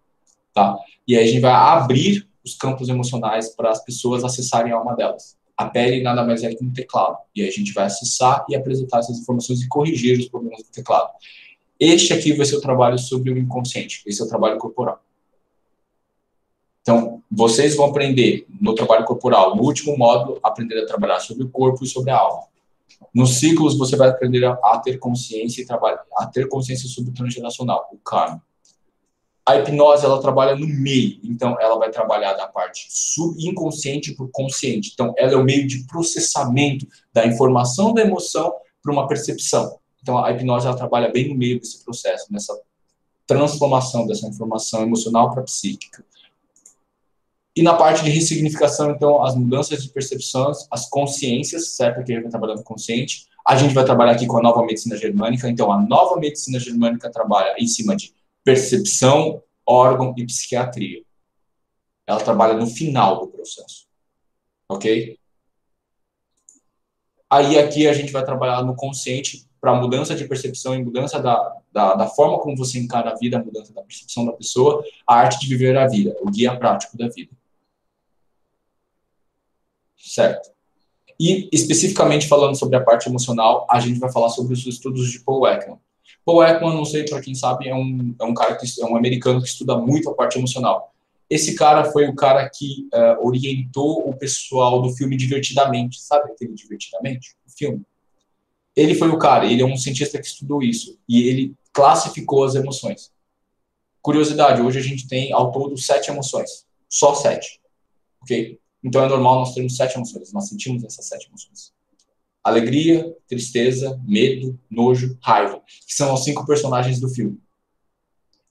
Speaker 2: tá? E aí a gente vai abrir os campos emocionais para as pessoas acessarem a alma delas. A pele nada mais é que um teclado, e aí a gente vai acessar e apresentar essas informações e corrigir os problemas do teclado. Este aqui vai ser o trabalho sobre o inconsciente, esse é o trabalho corporal. Então, vocês vão aprender no trabalho corporal, no último módulo, aprender a trabalhar sobre o corpo e sobre a alma. Nos ciclos, você vai aprender a ter consciência e a ter consciência sobre o transgeracional, o karma. A hipnose, ela trabalha no meio, então ela vai trabalhar da parte subconsciente para o consciente. Então, ela é o meio de processamento da informação da emoção para uma percepção. Então, a hipnose, ela trabalha bem no meio desse processo, nessa transformação dessa informação emocional para a psíquica. E na parte de ressignificação, então, as mudanças de percepções, as consciências, certo? Que a gente vai trabalhando consciente. A gente vai trabalhar aqui com a nova medicina germânica. Então, a nova medicina germânica trabalha em cima de percepção, órgão e psiquiatria. Ela trabalha no final do processo. Ok? Aí, aqui, a gente vai trabalhar no consciente para mudança de percepção e mudança da forma como você encara a vida, a mudança da percepção da pessoa, a arte de viver a vida, o guia prático da vida. Certo. E, especificamente falando sobre a parte emocional, a gente vai falar sobre os estudos de Paul Ekman. Paul Ekman, não sei para quem sabe, é um cara é um americano que estuda muito a parte emocional. Esse cara foi o cara que orientou o pessoal do filme Divertidamente. Sabe aquele Divertidamente? O filme. Ele foi o cara, ele é um cientista que estudou isso. E ele classificou as emoções. Curiosidade, hoje a gente tem ao todo 7 emoções. Só 7. Ok? Então é normal nós termos 7 emoções. Nós sentimos essas 7 emoções. Alegria, tristeza, medo, nojo, raiva. Que são os 5 personagens do filme.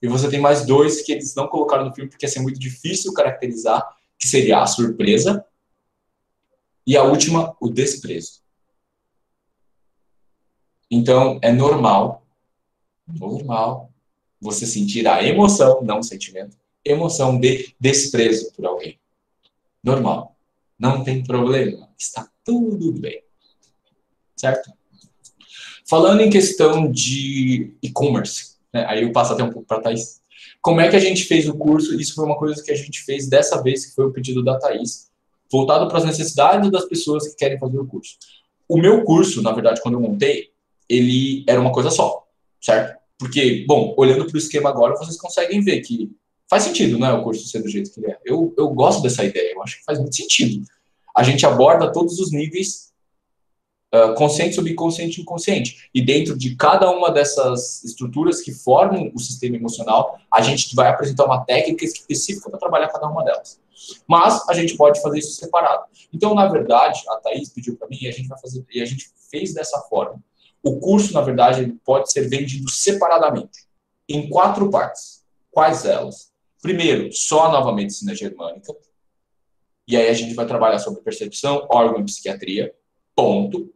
Speaker 2: E você tem mais 2 que eles não colocaram no filme porque ia ser muito difícil caracterizar, que seria a surpresa e a última, o desprezo. Então é normal você sentir a emoção, não o sentimento, emoção de desprezo por alguém. Normal. Não tem problema. Está tudo bem. Certo? Falando em questão de e-commerce, né? Aí eu passo até um pouco para a Thaís. Como é que a gente fez o curso? Isso foi uma coisa que a gente fez dessa vez, que foi o pedido da Thaís. voltado para as necessidades das pessoas que querem fazer o curso. O meu curso, na verdade, quando eu montei, ele era uma coisa só, certo? Porque, bom, olhando para o esquema agora, vocês conseguem ver que faz sentido, né, o curso ser do jeito que ele é. Eu gosto dessa ideia, eu acho que faz muito sentido. A gente aborda todos os níveis, consciente, subconsciente e inconsciente. E dentro de cada uma dessas estruturas que formam o sistema emocional, a gente vai apresentar uma técnica específica para trabalhar cada uma delas. Mas a gente pode fazer isso separado. Então, na verdade, a Thaís pediu para mim e a gente vai fazer, e a gente fez dessa forma. O curso, na verdade, ele pode ser vendido separadamente, em 4 partes. Quais elas? Primeiro, só a nova medicina germânica. E aí a gente vai trabalhar sobre percepção, órgão e psiquiatria. Ponto.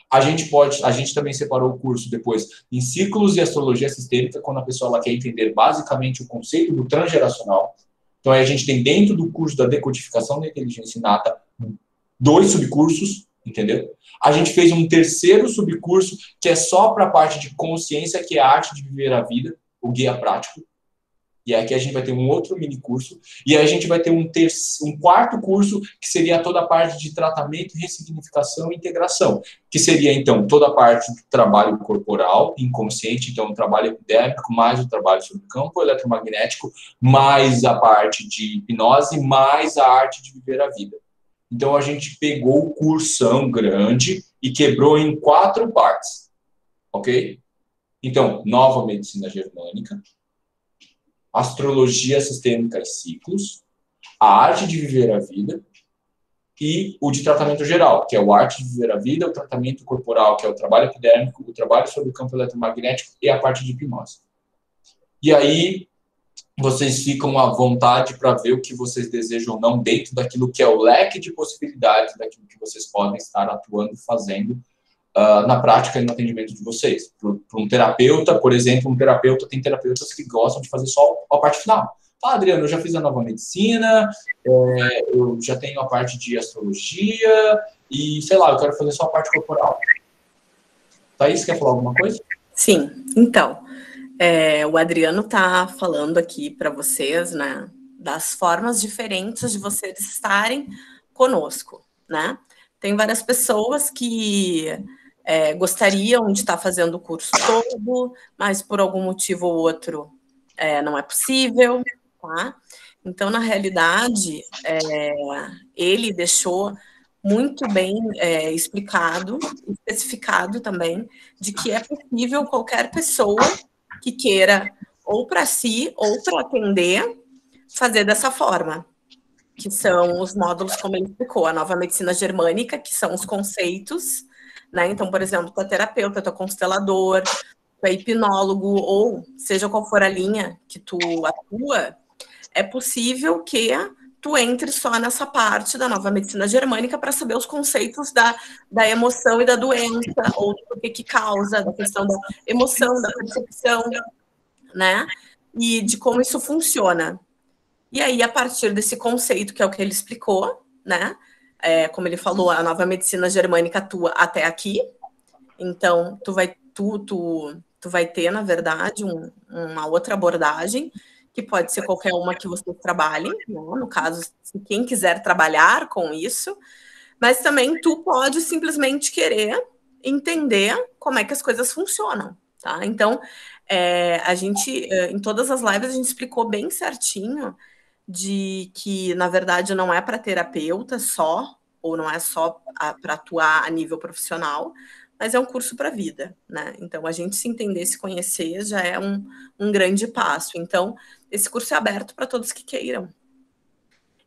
Speaker 2: A gente também separou o curso depois em ciclos e astrologia sistêmica, quando a pessoa ela quer entender basicamente o conceito do transgeracional. Então, aí a gente tem dentro do curso da decodificação da inteligência inata 2 subcursos, entendeu? A gente fez um terceiro subcurso que é só para a parte de consciência, que é a arte de viver a vida, o guia prático. E aqui a gente vai ter um outro mini curso. E aí a gente vai ter um quarto curso, que seria toda a parte de tratamento, ressignificação e integração. Que seria, então, toda a parte do trabalho corporal, inconsciente, então, o trabalho epidérmico, mais o trabalho sobre o campo eletromagnético, mais a parte de hipnose, mais a arte de viver a vida. Então, a gente pegou o cursão grande e quebrou em 4 partes. Ok? Então, nova medicina germânica, astrologia sistêmica e ciclos, a arte de viver a vida e o de tratamento geral, que é o arte de viver a vida, o tratamento corporal, que é o trabalho epidérmico, o trabalho sobre o campo eletromagnético e a parte de hipnose. E aí, vocês ficam à vontade para ver o que vocês desejam ou não dentro daquilo que é o leque de possibilidades, daquilo que vocês podem estar atuando e fazendo na prática e no atendimento de vocês. Para um terapeuta, por exemplo, tem terapeutas que gostam de fazer só a parte final. Adriano, eu já fiz a nova medicina, eu já tenho a parte de astrologia e, sei lá, eu quero fazer só a parte corporal. Thaís, quer falar alguma coisa?
Speaker 1: Sim, então, o Adriano está falando aqui para vocês, né, das formas diferentes de vocês estarem conosco, né? Tem várias pessoas que gostariam de estar fazendo o curso todo, mas por algum motivo ou outro não é possível, tá? Então, na realidade, ele deixou muito bem explicado, especificado também, de que é possível qualquer pessoa que queira, ou para si, ou para atender, fazer dessa forma, que são os módulos, como ele explicou, a nova medicina germânica, que são os conceitos, né? Então, por exemplo, tu é terapeuta, tu é constelador, tu é hipnólogo, ou seja qual for a linha que tu atua, é possível que tu entre só nessa parte da nova medicina germânica para saber os conceitos da emoção e da doença, ou do que causa, da questão da emoção, da percepção, né? E de como isso funciona. E aí, a partir desse conceito, que é o que ele explicou, né? Como ele falou, a nova medicina germânica atua até aqui. Então, tu vai ter, na verdade, uma outra abordagem, que pode ser qualquer uma que você trabalhe, né? No caso, se quem quiser trabalhar com isso, mas também tu pode simplesmente querer entender como é que as coisas funcionam, tá? Então, a gente, em todas as lives, a gente explicou bem certinho de que, na verdade, não é para terapeuta só, ou não é só para atuar a nível profissional, mas é um curso para a vida, né? Então, a gente se entender, se conhecer, já é um grande passo. Então, esse curso é aberto para todos que queiram.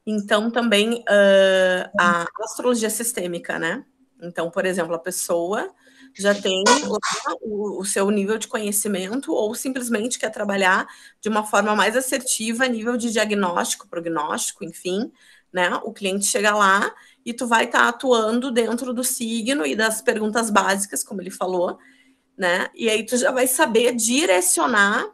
Speaker 1: Então, também a astrologia sistêmica, né? Então, por exemplo, a pessoa já tem lá o seu nível de conhecimento ou simplesmente quer trabalhar de uma forma mais assertiva a nível de diagnóstico, prognóstico, enfim, né? O cliente chega lá e tu vai estar atuando dentro do signo e das perguntas básicas, como ele falou, né? E aí tu já vai saber direcionar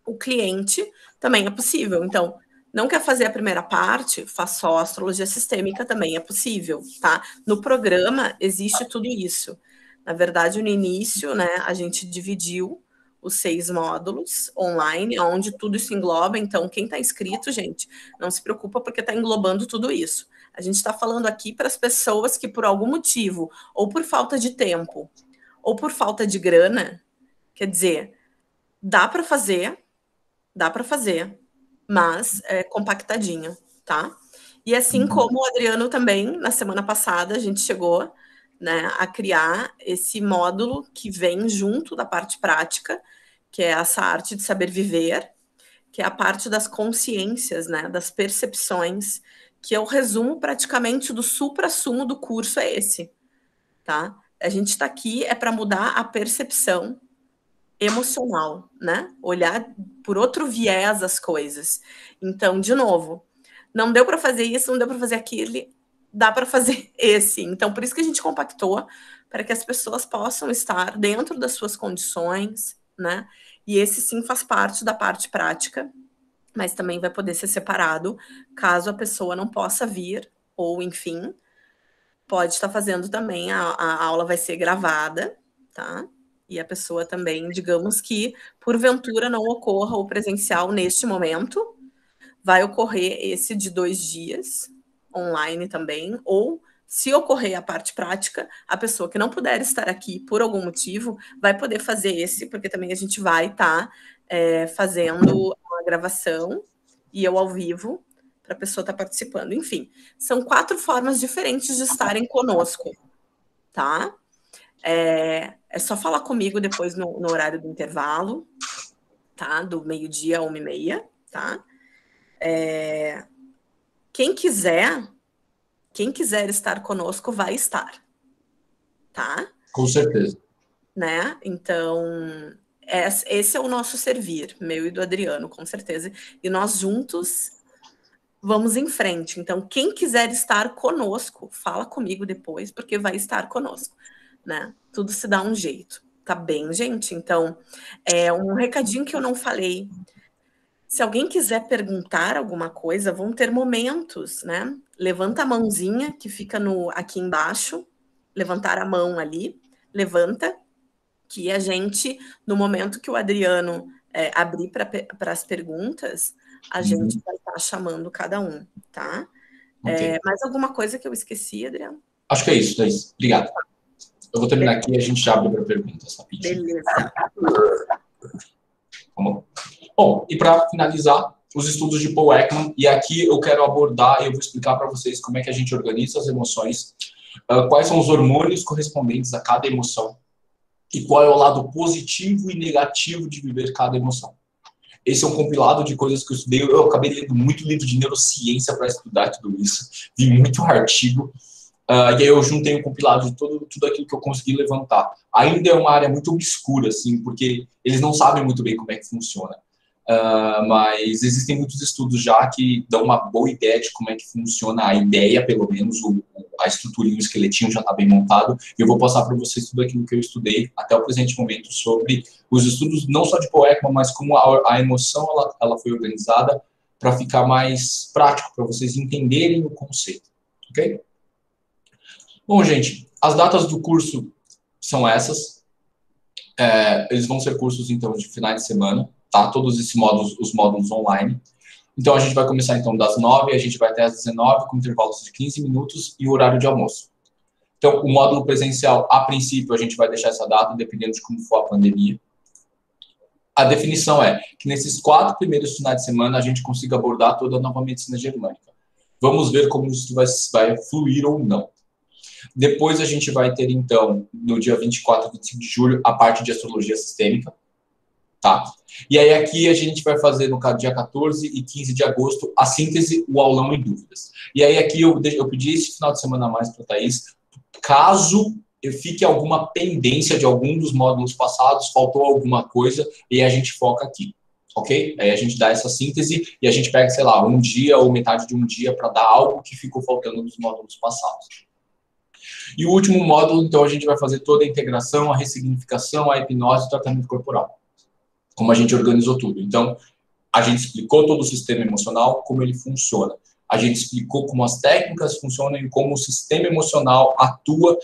Speaker 1: o cliente, também é possível. Então, não quer fazer a primeira parte, faz só astrologia sistêmica, também é possível, tá? No programa existe tudo isso. Na verdade, no início, né, a gente dividiu os 6 módulos online, onde tudo isso engloba. Então, quem está inscrito, gente, não se preocupa porque está englobando tudo isso. A gente está falando aqui para as pessoas que, por algum motivo, ou por falta de tempo, ou por falta de grana, quer dizer, dá para fazer, mas é compactadinho, tá? E assim como o Adriano também, na semana passada, a gente chegou, né, a criar esse módulo que vem junto da parte prática, que é essa arte de saber viver, que é a parte das consciências, né, das percepções, que é o resumo praticamente do suprassumo do curso é esse, tá? A gente está aqui é para mudar a percepção emocional, né? Olhar por outro viés as coisas. Então, de novo, não deu para fazer isso, não deu para fazer aquilo, dá para fazer esse. Então, por isso que a gente compactou, para que as pessoas possam estar dentro das suas condições, né? E esse sim faz parte da parte prática, mas também vai poder ser separado caso a pessoa não possa vir, ou enfim, pode estar fazendo também, a aula vai ser gravada, tá? E a pessoa também, digamos que, porventura, não ocorra o presencial neste momento, vai ocorrer esse de 2 dias, online também, ou se ocorrer a parte prática, a pessoa que não puder estar aqui por algum motivo, vai poder fazer esse, porque também a gente vai estar fazendo uma gravação e eu ao vivo, para a pessoa estar participando. Enfim, são 4 formas diferentes de estarem conosco, tá? É só falar comigo depois no horário do intervalo, tá? Do meio-dia a 1h30, tá? Quem quiser estar conosco vai estar, tá?
Speaker 2: Com certeza.
Speaker 1: Né? Então, esse é o nosso servir, meu e do Adriano, com certeza. E nós juntos vamos em frente. Então, quem quiser estar conosco, fala comigo depois, porque vai estar conosco, né? Tudo se dá um jeito. Tá bem, gente? Então, um recadinho que eu não falei. Se alguém quiser perguntar alguma coisa, vão ter momentos, né? Levanta a mãozinha que fica aqui embaixo, levantar a mão ali, levanta, que a gente, no momento que o Adriano abrir para as perguntas, a gente vai estar chamando cada um, tá?
Speaker 2: Okay.
Speaker 1: Mais alguma coisa que eu esqueci, Adriano?
Speaker 2: Acho que é isso, Thaís. Obrigado. Eu vou terminar aqui e a gente já abre para perguntas rapidinho.
Speaker 1: Beleza.
Speaker 2: Vamos. Bom, e para finalizar, os estudos de Paul Ekman, e aqui eu quero abordar e eu vou explicar para vocês como é que a gente organiza as emoções, quais são os hormônios correspondentes a cada emoção, e qual é o lado positivo e negativo de viver cada emoção. Esse é um compilado de coisas que eu estudei. Eu acabei lendo muito livro de neurociência para estudar tudo isso. Vi muito artigo. E aí eu juntei um compilado de tudo aquilo que eu consegui levantar. Ainda é uma área muito obscura, assim, porque eles não sabem muito bem como é que funciona. Mas existem muitos estudos já que dão uma boa ideia de como é que funciona a ideia, pelo menos, a estruturinha, o esqueletinho já está bem montado, e eu vou passar para vocês tudo aquilo que eu estudei até o presente momento sobre os estudos, não só de Paul Ekman, mas como a emoção ela foi organizada para ficar mais prático, para vocês entenderem o conceito, ok? Bom, gente, as datas do curso são essas. Eles vão ser cursos, então, de finais de semana, tá? Todos esses módulos, os módulos online. Então, a gente vai começar, então, das 9, a gente vai até às 19, com intervalos de 15 minutos e o horário de almoço. Então, o módulo presencial, a princípio, a gente vai deixar essa data, dependendo de como for a pandemia. A definição é que nesses 4 primeiros finais de semana, a gente consiga abordar toda a nova medicina germânica. Vamos ver como isso vai fluir ou não. Depois a gente vai ter, então, no dia 24 e 25 de julho, a parte de astrologia sistêmica. Tá? E aí aqui a gente vai fazer, no dia 14 e 15 de agosto, a síntese, o aulão e dúvidas. E aí aqui eu pedi esse final de semana a mais para a Thaís, caso fique alguma pendência de algum dos módulos passados, faltou alguma coisa, e a gente foca aqui. Ok? Aí a gente dá essa síntese e a gente pega, sei lá, um dia ou metade de um dia para dar algo que ficou faltando dos módulos passados. E o último módulo, então, a gente vai fazer toda a integração, a ressignificação, a hipnose e o tratamento corporal. Como a gente organizou tudo. Então, a gente explicou todo o sistema emocional, como ele funciona. A gente explicou como as técnicas funcionam e como o sistema emocional atua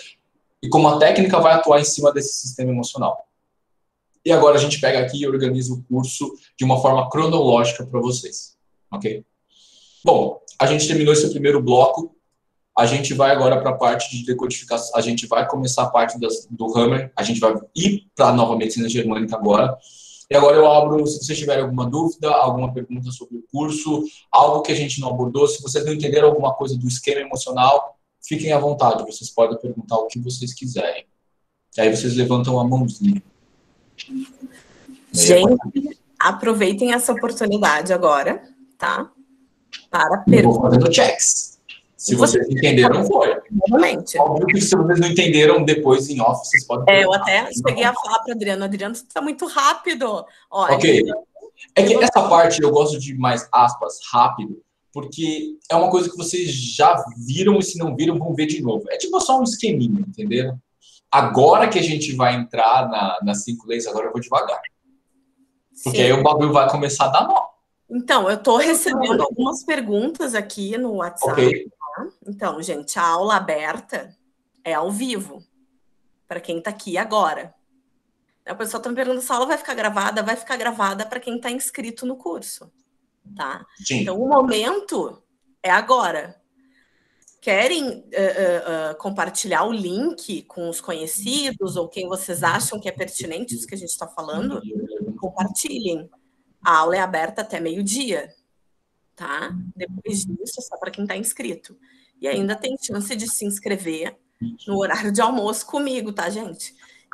Speaker 2: e como a técnica vai atuar em cima desse sistema emocional. E agora a gente pega aqui e organiza o curso de uma forma cronológica para vocês. Ok? Bom, a gente terminou esse primeiro bloco A gente vai agora para a parte de decodificação, a gente vai começar a parte do Hammer, a gente vai ir para a nova medicina germânica agora. E agora eu abro, se vocês tiverem alguma dúvida, alguma pergunta sobre o curso, algo que a gente não abordou, se vocês não entenderam alguma coisa do esquema emocional, fiquem à vontade, vocês podem perguntar o que vocês quiserem. E aí vocês levantam a mãozinha.
Speaker 1: Gente, aproveitem essa oportunidade agora, tá? Para
Speaker 2: perguntar. Eu vou fazendo checks. Se vocês entenderam, foi.
Speaker 1: Realmente.
Speaker 2: Óbvio que se vocês não entenderam, depois em off, vocês podem...
Speaker 1: eu até cheguei a falar para Adriano, tu está muito rápido. Ó,
Speaker 2: ok. É que essa parte eu gosto de mais aspas, rápido, porque é uma coisa que vocês já viram e se não viram, vão ver de novo. É tipo só um esqueminha, entenderam? Agora que a gente vai entrar nas 5 leis, agora eu vou devagar. Porque aí o bagulho vai começar a dar nó.
Speaker 1: Então, eu estou recebendo algumas perguntas aqui no WhatsApp.
Speaker 2: Ok.
Speaker 1: Tá? Então, gente, a aula aberta é ao vivo, para quem está aqui agora. A pessoa está me perguntando se a aula vai ficar gravada para quem está inscrito no curso. Tá?
Speaker 2: Sim.
Speaker 1: Então, o momento é agora. Querem compartilhar o link com os conhecidos ou quem vocês acham que é pertinente isso que a gente está falando? Compartilhem. A aula é aberta até meio-dia, tá? Depois disso, é só para quem está inscrito. E ainda tem chance de se inscrever no horário de almoço comigo, tá, gente?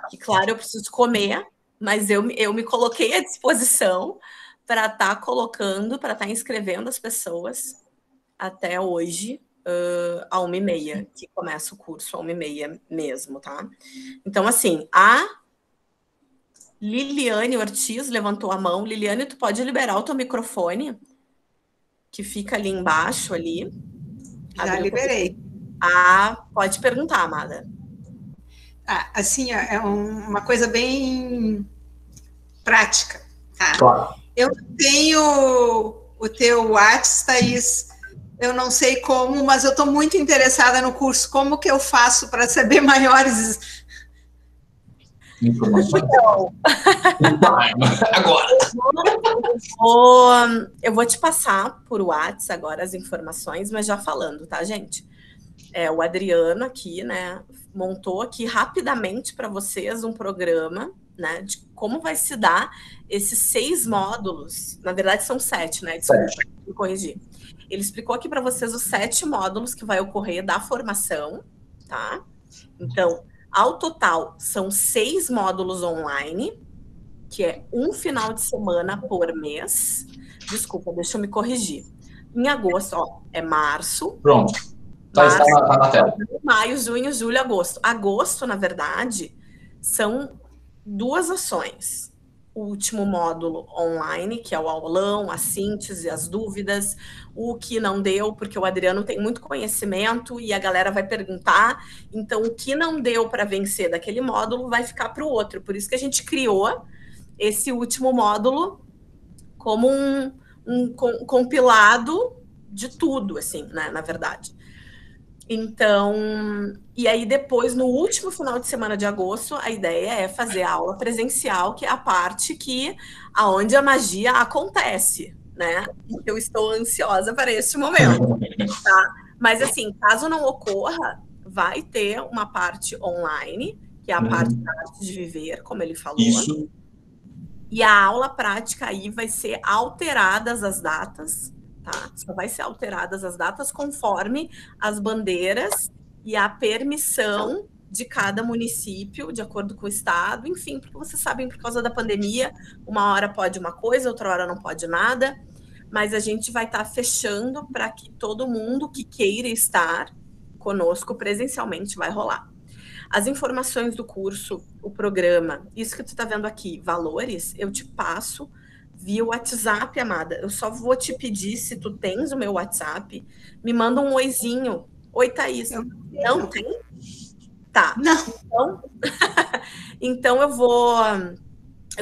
Speaker 1: Que, claro, eu preciso comer, mas eu me coloquei à disposição para estar colocando, para estar inscrevendo as pessoas até hoje, à 1h30, que começa o curso, à 1h30 mesmo, tá? Então, assim, a Liliane Ortiz levantou a mão. Liliane, tu pode liberar o teu microfone, que fica ali embaixo, ali.
Speaker 3: Já liberei.
Speaker 1: Pode perguntar, amada.
Speaker 3: Assim, é uma coisa bem prática, tá?
Speaker 2: Claro.
Speaker 3: Eu tenho o teu WhatsApp, Thaís. Eu não sei como, mas eu estou muito interessada no curso. Como que eu faço para saber maiores
Speaker 2: informações?
Speaker 1: Então,
Speaker 2: agora.
Speaker 1: Eu vou te passar por WhatsApp agora as informações, mas já falando, tá, gente? O Adriano aqui, né, montou aqui rapidamente para vocês um programa, né, de como vai se dar esses 6 módulos. Na verdade, são 7, né? Desculpa, me corrigir. Ele explicou aqui para vocês os 7 módulos que vai ocorrer da formação, tá? Então, ao total, são 6 módulos online, que é um final de semana por mês. Desculpa, deixa eu me corrigir. Em agosto, ó, é março.
Speaker 2: Pronto. Está na tela.
Speaker 1: Maio, junho, julho, agosto. Agosto, na verdade, são 2 ações. O último módulo online, que é o aulão, a síntese, as dúvidas, o que não deu, porque o Adriano tem muito conhecimento e a galera vai perguntar. Então, o que não deu para vencer daquele módulo vai ficar para o outro. Por isso que a gente criou esse último módulo como um compilado de tudo, assim, né, na verdade. Então, e aí depois, no último final de semana de agosto, a ideia é fazer a aula presencial, que é a parte aonde a magia acontece, né? Eu estou ansiosa para esse momento, tá? Mas assim, caso não ocorra, vai ter uma parte online, que é a parte da arte de viver, como ele falou.
Speaker 2: Isso.
Speaker 1: E a aula prática aí vai ser alteradas as datas, tá? Só vai ser alteradas as datas conforme as bandeiras e a permissão de cada município, de acordo com o estado, enfim, porque vocês sabem, por causa da pandemia, uma hora pode uma coisa, outra hora não pode nada, mas a gente vai estar fechando para que todo mundo que queira estar conosco presencialmente vai rolar. As informações do curso, o programa, isso que tu está vendo aqui, valores, eu te passo via WhatsApp, amada. Eu só vou te pedir, se tu tens o meu WhatsApp, me manda um oizinho. Oi, Thaís. Não tem? Tá.
Speaker 3: Não.
Speaker 1: Então eu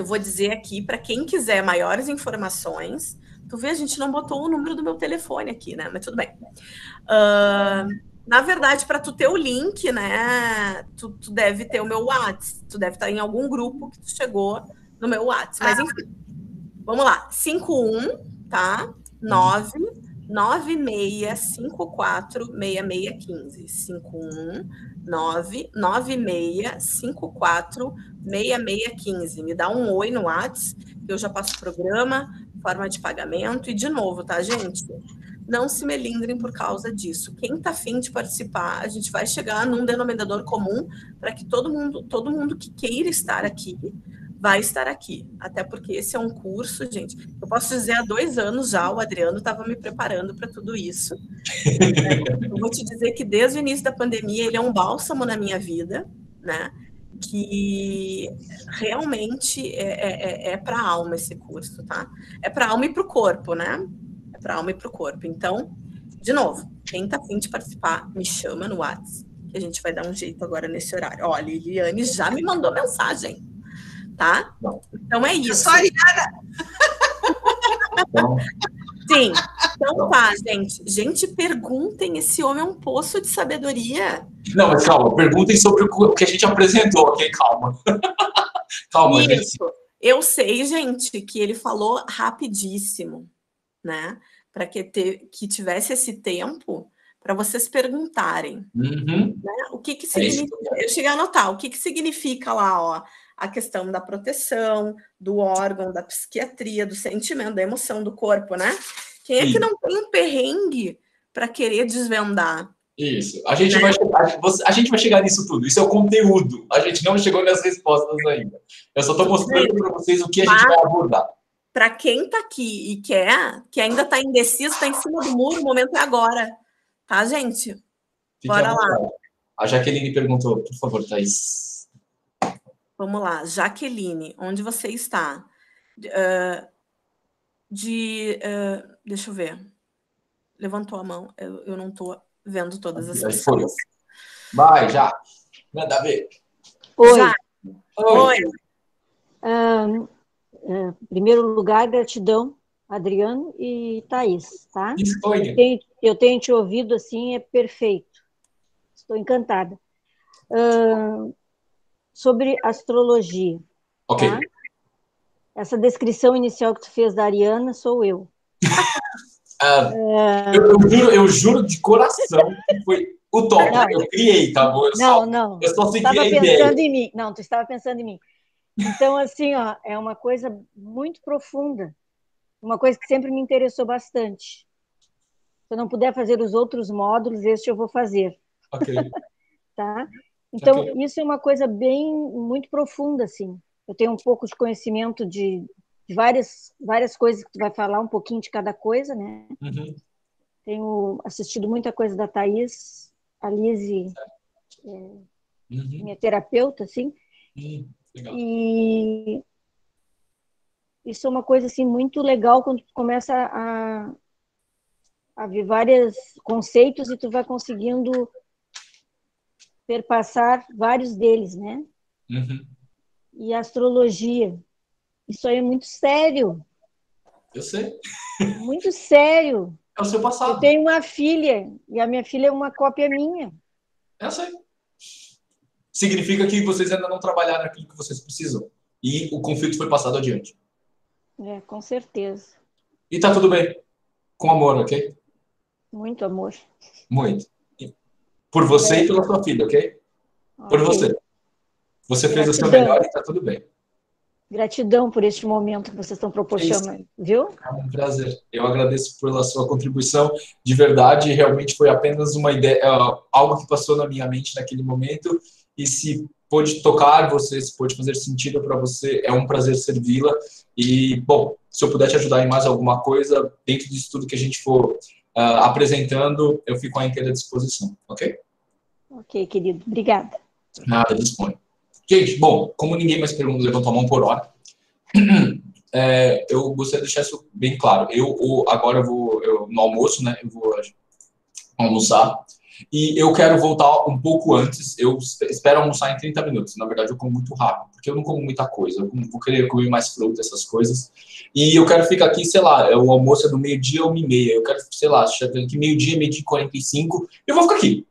Speaker 1: vou dizer aqui, para quem quiser maiores informações, tu vê, a gente não botou o número do meu telefone aqui, né? Mas tudo bem. Na verdade, para tu ter o link, né, tu deve ter o meu WhatsApp, tu deve estar em algum grupo que tu chegou no meu WhatsApp. Mas enfim, vamos lá. 51, tá? 96546615. 51996546615. Me dá um oi no WhatsApp, que eu já passo o programa, forma de pagamento. E de novo, tá, gente? Não se melindrem por causa disso. Quem está afim de participar, a gente vai chegar num denominador comum para que todo mundo que queira estar aqui vai estar aqui. Até porque esse é um curso, gente. Eu posso dizer, há 2 anos já, o Adriano estava me preparando para tudo isso. Eu vou te dizer que desde o início da pandemia ele é um bálsamo na minha vida, né? Que realmente é para a alma esse curso, tá? É para a alma e para o corpo, né? Para a alma e para o corpo. Então, de novo, quem está afim de participar, me chama no WhatsApp, que a gente vai dar um jeito agora nesse horário. Ó, a Liliane já me mandou mensagem, tá? Então é isso. Sim. Então tá, gente. Gente, perguntem, esse homem é um poço de sabedoria.
Speaker 2: Não, mas calma, perguntem sobre o que a gente apresentou, ok? Calma. Calma,
Speaker 1: isso.
Speaker 2: gente.
Speaker 1: Eu sei, gente, que ele falou rapidíssimo, né? Para que tivesse esse tempo para vocês perguntarem.
Speaker 2: Uhum.
Speaker 1: Né? O que significa? Eu cheguei a anotar o que significa lá, ó, a questão da proteção, do órgão, da psiquiatria, do sentimento, da emoção, do corpo, né? Quem é que não tem um perrengue para querer desvendar?
Speaker 2: Isso. A gente vai chegar nisso tudo. Isso é o conteúdo. A gente não chegou nas respostas ainda. Eu só estou mostrando para vocês o que a gente vai abordar.
Speaker 1: Para quem está aqui e que ainda está indeciso, está em cima do muro, o momento é agora. Tá, gente? Bora lá.
Speaker 2: A Jaqueline perguntou, por favor, Thaís.
Speaker 1: Vamos lá. Jaqueline, onde você está? Deixa eu ver. Levantou a mão. Eu não estou vendo todas as pessoas.
Speaker 2: Vai, já. Manda ver.
Speaker 4: Oi.
Speaker 1: Oi.
Speaker 4: Em primeiro lugar, gratidão, Adriano e Thaís, tá? Eu tenho te ouvido assim, é perfeito. Estou encantada. Sobre astrologia.
Speaker 2: Ok.
Speaker 4: Tá? Essa descrição inicial que tu fez da Ariana sou eu.
Speaker 2: Eu juro de coração que foi utópico. Eu criei, tá bom? Eu só segui a ideia.
Speaker 4: Tu estava pensando em mim. Então, assim, ó, é uma coisa muito profunda. Uma coisa que sempre me interessou bastante. Se eu não puder fazer os outros módulos, este eu vou fazer.
Speaker 2: Ok.
Speaker 4: Tá? Então, isso é uma coisa muito profunda, assim. Eu tenho um pouco de conhecimento de várias coisas que tu vai falar, um pouquinho de cada coisa, né?
Speaker 2: Uhum.
Speaker 4: Tenho assistido muita coisa da Thaís, a Lise, minha terapeuta, assim.
Speaker 2: Legal.
Speaker 4: E isso é uma coisa, assim, muito legal quando tu começa a ver vários conceitos e tu vai conseguindo perpassar vários deles, né?
Speaker 2: Uhum.
Speaker 4: E a astrologia, isso aí é muito sério.
Speaker 2: Eu sei.
Speaker 4: Muito sério.
Speaker 2: É o seu passado.
Speaker 4: Eu tenho uma filha, e a minha filha é uma cópia minha.
Speaker 2: Eu sei. Significa que vocês ainda não trabalharam naquilo que vocês precisam. E o conflito foi passado adiante.
Speaker 4: Com certeza.
Speaker 2: E tá tudo bem. Com amor, ok?
Speaker 4: Muito amor.
Speaker 2: Muito. Por você e pela sua filha, ok? Por você. Você fez o seu melhor e tá tudo bem.
Speaker 4: Gratidão por este momento que vocês estão proporcionando, viu?
Speaker 2: É um prazer. Eu agradeço pela sua contribuição. De verdade, realmente foi apenas uma ideia, algo que passou na minha mente naquele momento. E se pôde tocar você, se pôde fazer sentido para você, é um prazer servi-la. E, bom, se eu puder te ajudar em mais alguma coisa, dentro disso tudo que a gente for apresentando, eu fico à inteira disposição, ok?
Speaker 4: Ok, querido. Obrigada.
Speaker 2: Nada, dispõe. Gente, bom, como ninguém mais levantou a mão por hora, eu gostaria de deixar isso bem claro. Agora no almoço, né, eu vou almoçar, e eu quero voltar um pouco antes. Eu espero almoçar em 30 minutos. Na verdade, eu como muito rápido, porque eu não como muita coisa. Eu vou querer comer mais fruta, essas coisas. E eu quero ficar aqui, sei lá, o almoço é do meio-dia ou 1h30. Eu quero, sei lá, aqui meio-dia, 12h45. Eu vou ficar aqui.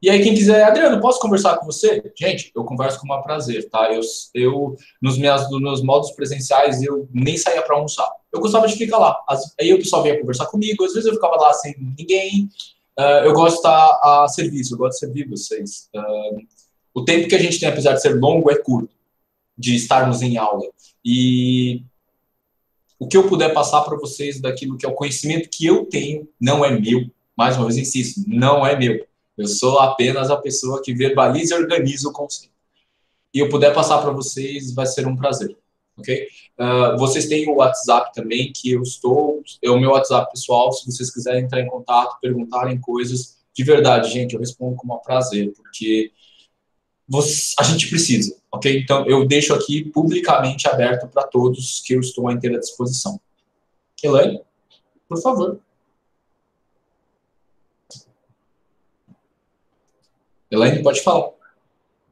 Speaker 2: E aí, quem quiser, Adriano, posso conversar com você? Gente, eu converso com o prazer, tá? Nos meus modos presenciais, eu nem saía para almoçar. eu gostava de ficar lá. Aí o pessoal vinha conversar comigo, às vezes eu ficava lá sem ninguém. Eu gosto de estar a serviço, eu gosto de servir vocês. O tempo que a gente tem, apesar de ser longo, é curto, de estarmos em aula. E o que eu puder passar para vocês daquilo que é o conhecimento que eu tenho, não é meu. Mais uma vez, insisto, não é meu. Eu sou apenas a pessoa que verbaliza e organiza o conceito. E eu puder passar para vocês, vai ser um prazer. Ok? Vocês têm o WhatsApp também, que é o meu WhatsApp pessoal, se vocês quiserem entrar em contato, perguntarem coisas, de verdade, gente, eu respondo com um prazer, porque a gente precisa, ok? Então, eu deixo aqui publicamente aberto para todos que eu estou à inteira disposição. Elaine, por favor. Elaine, pode falar.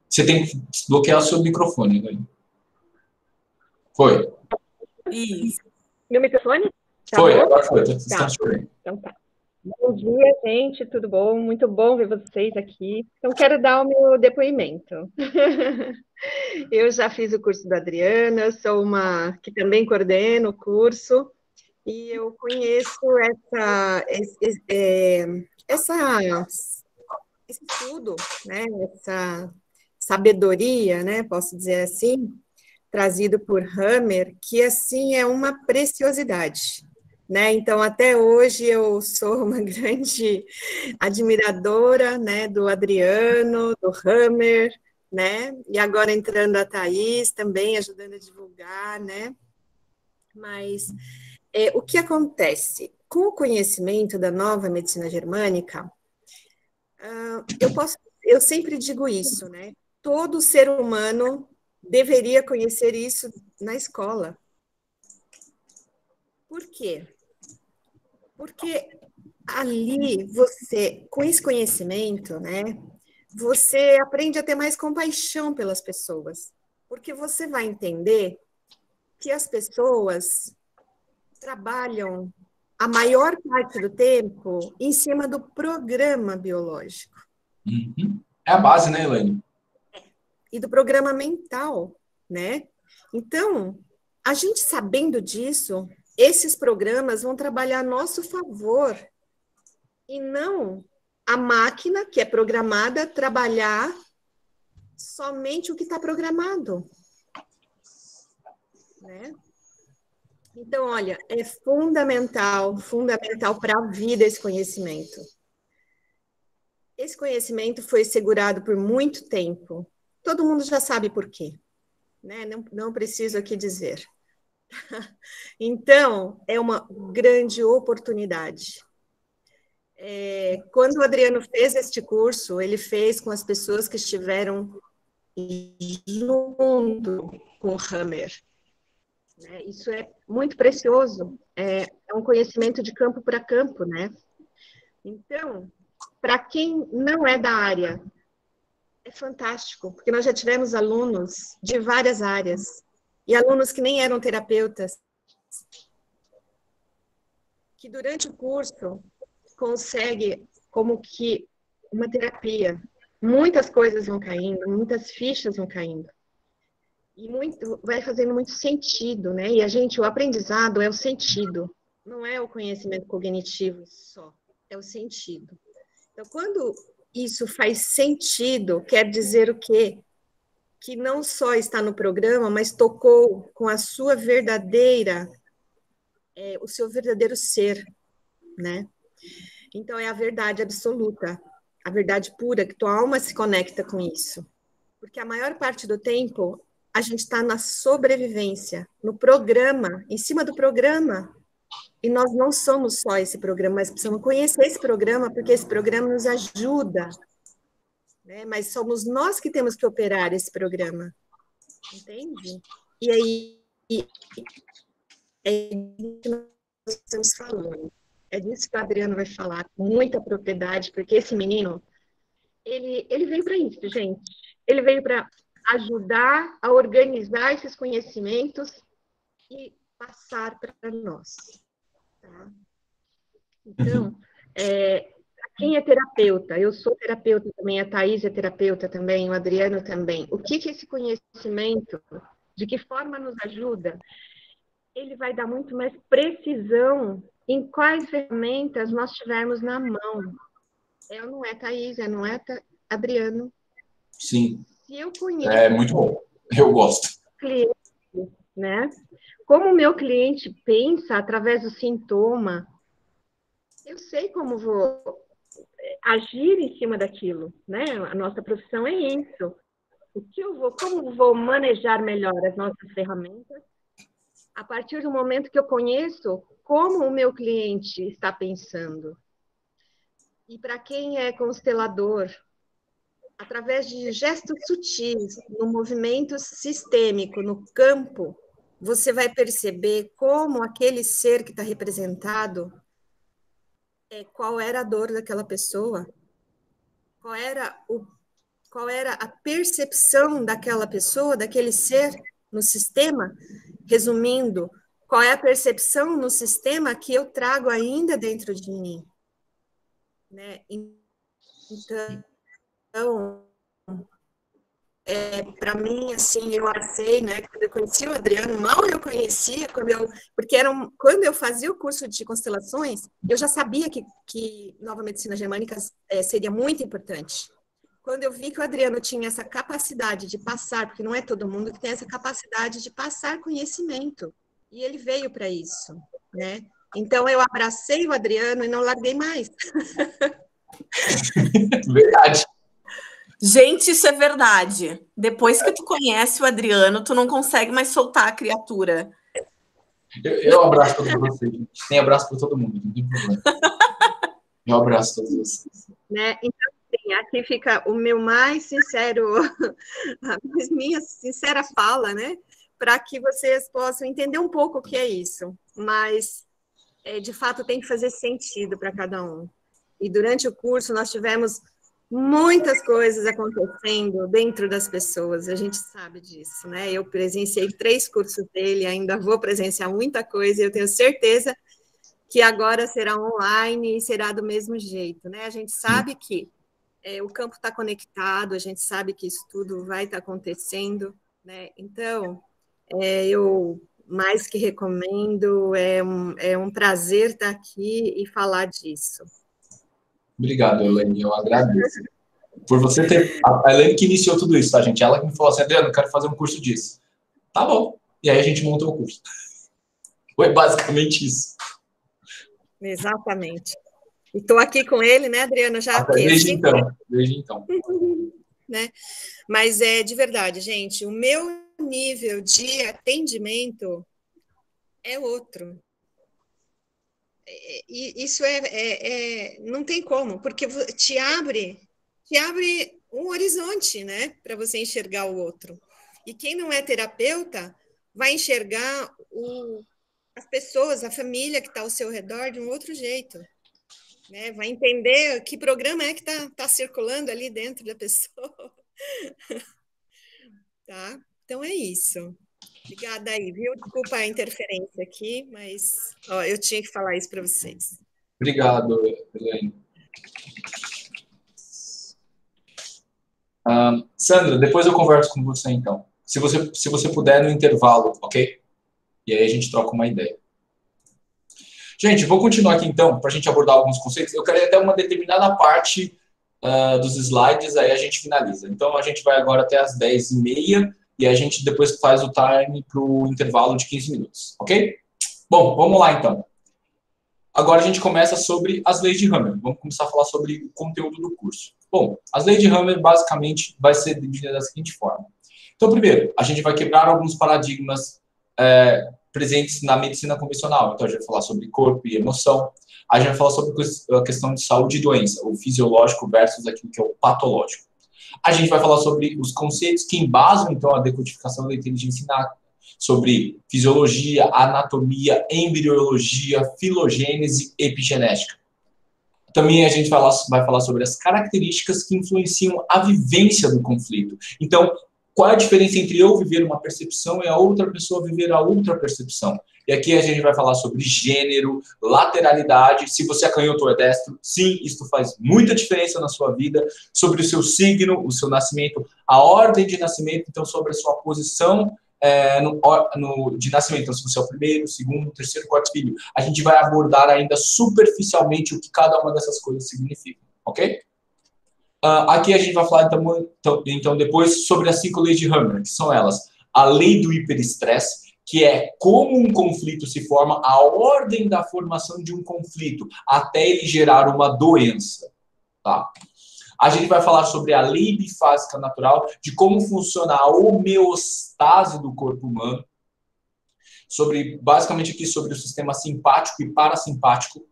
Speaker 2: Você tem que bloquear o seu microfone, Elaine. Foi.
Speaker 1: Isso.
Speaker 5: Meu microfone? Tá
Speaker 2: Foi,
Speaker 5: bom?
Speaker 2: agora foi.
Speaker 5: Tá. Então tá. Bom dia, gente, tudo bom? Muito bom ver vocês aqui. Então, quero dar o meu depoimento. Eu já fiz o curso da Adriana, eu sou uma que também coordeno o curso, e eu conheço esse estudo, né? Essa sabedoria, né? Posso dizer assim, trazido por Hammer, que assim é uma preciosidade. Né? Então, até hoje eu sou uma grande admiradora, né, do Adriano, do Hammer, né? E agora entrando a Thaís também, ajudando a divulgar, né? Mas o que acontece? Com o conhecimento da nova medicina germânica, eu sempre digo isso, né? Todo ser humano deveria conhecer isso na escola. Por quê? Porque ali você, com esse conhecimento, né, você aprende a ter mais compaixão pelas pessoas, porque você vai entender que as pessoas trabalham a maior parte do tempo em cima do programa biológico.
Speaker 2: Uhum. É a base, né, Elaine?
Speaker 3: E do programa mental, né? Então, a gente sabendo disso, esses programas vão trabalhar a nosso favor e não a máquina que é programada trabalhar somente o que está programado, né? Então, olha, é fundamental para a vida esse conhecimento. Esse conhecimento foi segurado por muito tempo. Todo mundo já sabe por quê, né? Não preciso aqui dizer. Então, é uma grande oportunidade. Quando o Adriano fez este curso, ele fez com as pessoas que estiveram junto com o Hammer. Isso é muito precioso, é um conhecimento de campo para campo, né? Então, para quem não é da área, é fantástico, porque nós já tivemos alunos de várias áreas, e alunos que nem eram terapeutas, que durante o curso consegue como que uma terapia. Muitas coisas vão caindo, muitas fichas vão caindo. E vai fazendo muito sentido, né? E o aprendizado é o sentido, não é o conhecimento cognitivo só, é o sentido. Então, quando isso faz sentido, quer dizer o quê? Que não só está no programa, mas tocou com a sua o seu verdadeiro ser, né? Então, é a verdade absoluta, a verdade pura, que tua alma se conecta com isso. Porque a maior parte do tempo, a gente está na sobrevivência, no programa, em cima do programa. E nós não somos só esse programa, mas precisamos conhecer esse programa, porque esse programa nos ajuda, né? Mas somos nós que temos que operar esse programa, entende? E aí, é disso que nós estamos falando. É disso que o Adriano vai falar com muita propriedade, porque esse menino, ele veio para isso, gente. Ele veio para ajudar a organizar esses conhecimentos e passar para nós. Tá? Então, quem é terapeuta? Eu sou terapeuta também, a Thaís é terapeuta também, o Adriano também. O que esse conhecimento, de que forma nos ajuda?
Speaker 5: ele vai dar muito mais precisão em quais ferramentas nós tivermos na mão. Não é, Thaís? Não é, Adriano?
Speaker 2: Sim.
Speaker 5: Se eu conheço...
Speaker 2: É muito bom. Eu gosto.
Speaker 5: Cliente, né? Como o meu cliente pensa através do sintoma, eu sei como vou agir em cima daquilo, né? A nossa profissão é isso. Como vou manejar melhor as nossas ferramentas a partir do momento que eu conheço como o meu cliente está pensando. E para quem é constelador, através de gestos sutis, no movimento sistêmico, no campo, você vai perceber como aquele ser que está representado, qual era a dor daquela pessoa, qual era a percepção daquela pessoa, daquele ser no sistema. Resumindo, qual é a percepção no sistema que eu trago ainda dentro de mim, né? Então, para mim, assim, eu achei, né, quando eu conheci o Adriano, mal eu conhecia, quando eu fazia o curso de constelações, eu já sabia que Nova Medicina Germânica seria muito importante. Quando eu vi que o Adriano tinha essa capacidade de passar, porque não é todo mundo que tem essa capacidade de passar conhecimento, e ele veio para isso, né? Então, eu abracei o Adriano e não larguei mais.
Speaker 2: Verdade.
Speaker 1: Gente, isso é verdade. Depois que tu conhece o Adriano, tu não consegue mais soltar a criatura.
Speaker 2: Eu abraço todos vocês. Tem abraço para todo mundo, não tem problema. Eu abraço todos vocês.
Speaker 5: Né? Então, assim, aqui fica o meu mais sincero, a minha sincera fala, né? Para que vocês possam entender um pouco o que é isso. Mas, de fato, tem que fazer sentido para cada um. E durante o curso, nós tivemos muitas coisas acontecendo dentro das pessoas, a gente sabe disso, né? Eu presenciei 3 cursos dele, ainda vou presenciar muita coisa, e eu tenho certeza que agora será online e será do mesmo jeito, né? A gente sabe que o campo está conectado, a gente sabe que isso tudo vai estar acontecendo, né? Então, eu mais que recomendo, é um prazer estar aqui e falar disso.
Speaker 2: Obrigado, Elaine, eu agradeço. Por você ter... A Elaine que iniciou tudo isso, tá, gente? Ela que me falou assim, Adriano, eu quero fazer um curso disso. Tá bom. E aí a gente montou o curso. Foi basicamente isso.
Speaker 5: Exatamente. E estou aqui com ele, né, Adriano? Já
Speaker 2: desde então.
Speaker 5: Né? Mas de verdade, gente, o meu nível de atendimento é outro. E isso não tem como, porque te abre um horizonte, né, para você enxergar o outro. E quem não é terapeuta vai enxergar as pessoas, a família que está ao seu redor de um outro jeito, né? Vai entender que programa é que está circulando ali dentro da pessoa. Tá? Então é isso. Obrigada aí, viu? Desculpa a interferência aqui, mas eu tinha que falar isso para vocês.
Speaker 2: Obrigado, Elaine. Sandra, depois eu converso com você, então. Se você puder, no intervalo, ok? E aí a gente troca uma ideia. Gente, vou continuar aqui, então, para a gente abordar alguns conceitos. Eu quero até uma determinada parte dos slides, aí a gente finaliza. Então, a gente vai agora até as 10h30 e a gente depois faz o time para o intervalo de 15 minutos, ok? Bom, vamos lá, então. Agora a gente começa sobre as leis de Hammer. Vamos começar a falar sobre o conteúdo do curso. Bom, as leis de Hammer, basicamente, vai ser dividida da seguinte forma. Então, primeiro, a gente vai quebrar alguns paradigmas presentes na medicina convencional. Então, a gente vai falar sobre corpo e emoção. A gente vai falar sobre a questão de saúde e doença, o fisiológico versus aquilo que é o patológico. A gente vai falar sobre os conceitos que embasam, então, a decodificação da inteligência inata, sobre fisiologia, anatomia, embriologia, filogênese e epigenética. Também a gente vai falar sobre as características que influenciam a vivência do conflito. Então, qual é a diferença entre eu viver uma percepção e a outra pessoa viver a outra percepção? E aqui a gente vai falar sobre gênero, lateralidade, se você é canhoto ou é destro. Sim, isso faz muita diferença na sua vida. Sobre o seu signo, o seu nascimento, a ordem de nascimento, então sobre a sua posição de nascimento. Então, se você é o primeiro, segundo, terceiro, quarto filho, a gente vai abordar ainda superficialmente o que cada uma dessas coisas significa, ok? Aqui a gente vai falar então depois sobre as 5 leis de Hammer, que são elas: a lei do hiperestresse, que é como um conflito se forma, a ordem da formação de um conflito até ele gerar uma doença, tá? A gente vai falar sobre a lei bifásica natural, de como funciona a homeostase do corpo humano, basicamente aqui sobre o sistema simpático e parasimpático.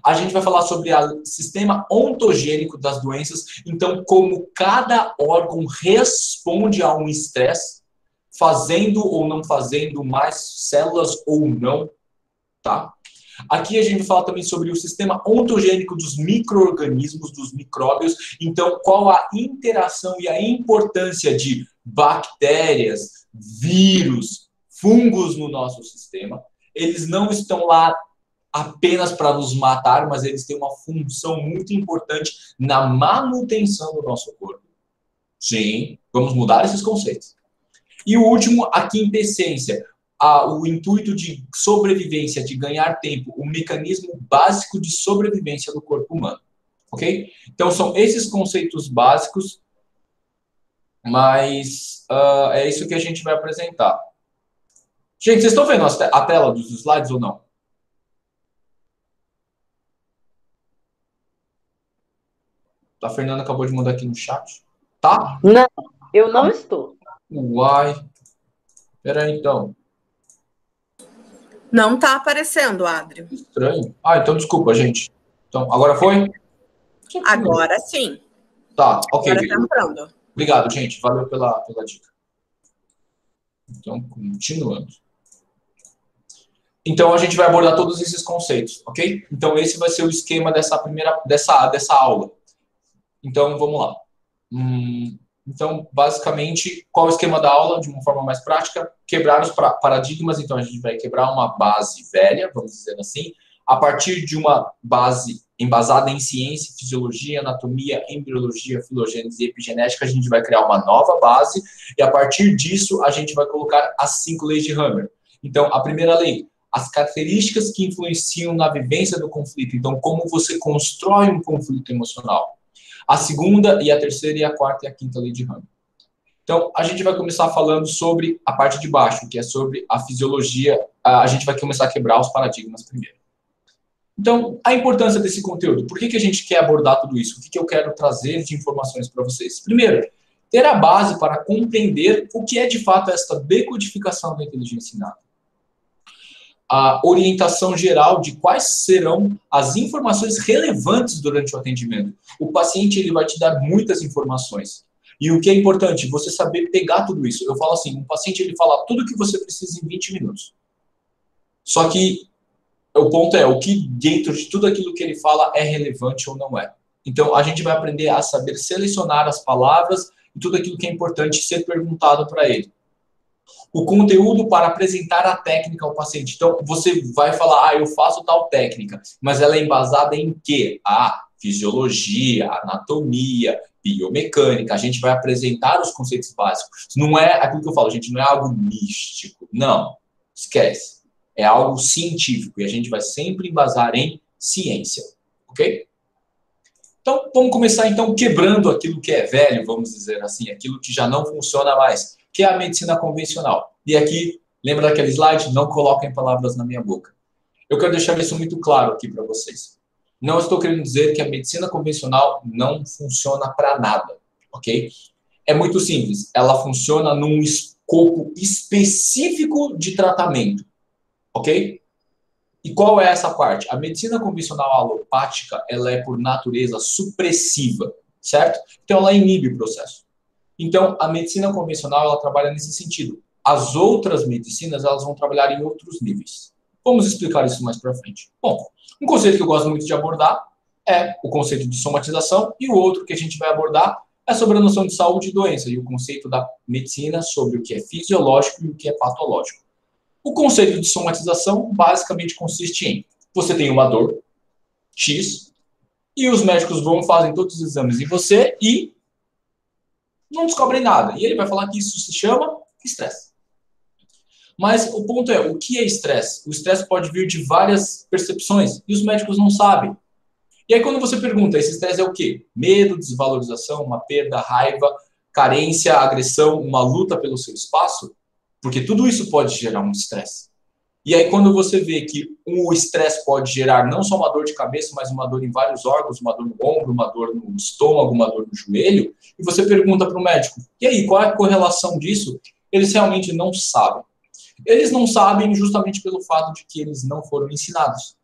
Speaker 2: A gente vai falar sobre o sistema ontogênico das doenças, então como cada órgão responde a um estresse, fazendo ou não fazendo mais células ou não, tá? Aqui a gente vai falar também sobre o sistema ontogênico dos micro-organismos, dos micróbios, então qual a interação e a importância de bactérias, vírus, fungos no nosso sistema. Eles não estão lá apenas para nos matar, mas eles têm uma função muito importante na manutenção do nosso corpo. Sim, vamos mudar esses conceitos. E o último, a quinta essência, o intuito de sobrevivência, de ganhar tempo, o mecanismo básico de sobrevivência do corpo humano. Ok? Então, são esses conceitos básicos, mas é isso que a gente vai apresentar. Gente, vocês estão vendo a tela dos slides ou não? A Fernanda acabou de mandar aqui no chat. Tá?
Speaker 6: Não, eu não estou.
Speaker 2: Uai. Peraí, então.
Speaker 1: Não está aparecendo, Adri.
Speaker 2: Estranho. Então desculpa, gente. Então, agora foi?
Speaker 1: Agora sim.
Speaker 2: Tá, ok.
Speaker 1: Agora está entrando.
Speaker 2: Obrigado, gente. Valeu pela dica. Então, continuando. Então, a gente vai abordar todos esses conceitos, ok? Então, esse vai ser o esquema dessa aula. Então, vamos lá. Então, basicamente, qual é o esquema da aula? De uma forma mais prática, quebrar os paradigmas. Então, a gente vai quebrar uma base velha, vamos dizer assim, a partir de uma base embasada em ciência, fisiologia, anatomia, embriologia, filogênese e epigenética. A gente vai criar uma nova base e, a partir disso, a gente vai colocar as 5 leis de Hammer. Então, a primeira lei: as características que influenciam na vivência do conflito. Então, como você constrói um conflito emocional. A segunda, e a terceira, e a quarta, e a quinta lei de Hammer. Então, a gente vai começar falando sobre a parte de baixo, que é sobre a fisiologia. A gente vai começar a quebrar os paradigmas primeiro. Então, a importância desse conteúdo. Por que a gente quer abordar tudo isso? O que eu quero trazer de informações para vocês? Primeiro, ter a base para compreender o que é, de fato, esta decodificação da inteligência inata. A orientação geral de quais serão as informações relevantes durante o atendimento. O paciente ele vai te dar muitas informações. E o que é importante? Você saber pegar tudo isso. Eu falo assim, um paciente ele fala tudo o que você precisa em 20 minutos. Só que o ponto é, o que dentro de tudo aquilo que ele fala é relevante ou não é. Então, a gente vai aprender a saber selecionar as palavras e tudo aquilo que é importante ser perguntado para ele. O conteúdo para apresentar a técnica ao paciente. Então, você vai falar, eu faço tal técnica, mas ela é embasada em quê? Fisiologia, anatomia, biomecânica. A gente vai apresentar os conceitos básicos. Não é aquilo que eu falo, gente, não é algo místico. Não, esquece. É algo científico e a gente vai sempre embasar em ciência, ok? Então, vamos começar, então, quebrando aquilo que é velho, vamos dizer assim, aquilo que já não funciona mais, que é a medicina convencional. E aqui, lembra daquele slide? Não coloquem palavras na minha boca. Eu quero deixar isso muito claro aqui para vocês. Não estou querendo dizer que a medicina convencional não funciona para nada, ok? É muito simples. Ela funciona num escopo específico de tratamento, ok? E qual é essa parte? A medicina convencional alopática, ela é, por natureza, supressiva, certo? Então, ela inibe o processo. Então, a medicina convencional, ela trabalha nesse sentido. As outras medicinas, elas vão trabalhar em outros níveis. Vamos explicar isso mais para frente. Bom, um conceito que eu gosto muito de abordar é o conceito de somatização, e o outro que a gente vai abordar é sobre a noção de saúde e doença, e o conceito da medicina sobre o que é fisiológico e o que é patológico. O conceito de somatização basicamente consiste em você tem uma dor X e os médicos vão fazem todos os exames em você e não descobrem nada. E ele vai falar que isso se chama estresse. Mas o ponto é, o que é estresse? O estresse pode vir de várias percepções e os médicos não sabem. E aí quando você pergunta, esse estresse é o quê? Medo, desvalorização, uma perda, raiva, carência, agressão, uma luta pelo seu espaço? Porque tudo isso pode gerar um estresse. E aí quando você vê que o estresse pode gerar não só uma dor de cabeça, mas uma dor em vários órgãos, uma dor no ombro, uma dor no estômago, uma dor no joelho, e você pergunta para o médico, e aí, qual é a correlação disso? Eles realmente não sabem. Eles não sabem justamente pelo fato de que eles não foram ensinados.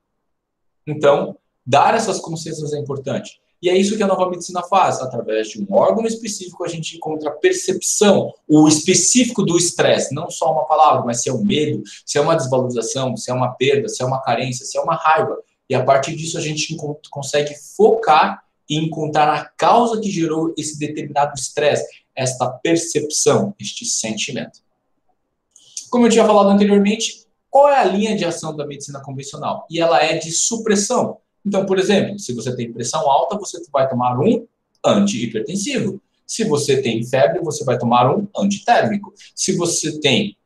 Speaker 2: Então, dar essas consciências é importante. E é isso que a nova medicina faz. Através de um órgão específico, a gente encontra a percepção, o específico do estresse. Não só uma palavra, mas se é um medo, se é uma desvalorização, se é uma perda, se é uma carência, se é uma raiva. E a partir disso, a gente consegue focar e encontrar a causa que gerou esse determinado estresse, esta percepção, este sentimento. Como eu tinha falado anteriormente, qual é a linha de ação da medicina convencional? E ela é de supressão. Então, por exemplo, se você tem pressão alta, você vai tomar um antihipertensivo. Se você tem febre, você vai tomar um antitérmico. Se você tem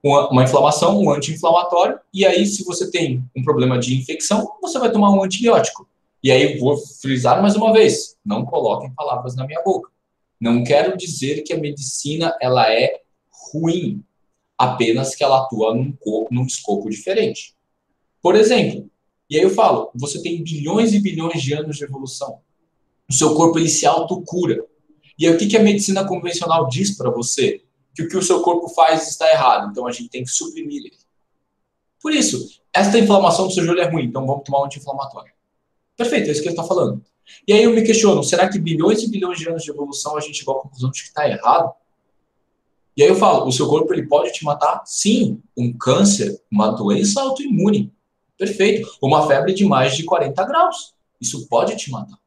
Speaker 2: uma inflamação, um anti-inflamatório. E aí, se você tem um problema de infecção, você vai tomar um antibiótico. E aí, vou frisar mais uma vez, não coloquem palavras na minha boca. Não quero dizer que a medicina ela é ruim, apenas que ela atua num escopo diferente. Por exemplo, e aí eu falo, você tem bilhões e bilhões de anos de evolução. O seu corpo ele se autocura. E aí o que a medicina convencional diz para você? Que o que o seu corpo faz está errado, então a gente tem que suprimir ele. Por isso, esta inflamação do seu joelho é ruim, então vamos tomar um anti-inflamatório. Perfeito, é isso que ele está falando. E aí eu me questiono, será que bilhões e bilhões de anos de evolução a gente chegou à conclusão de que está errado? E aí eu falo, o seu corpo ele pode te matar? Sim, um câncer, uma doença autoimune. Perfeito. Uma febre de mais de 40 graus. Isso pode te matar.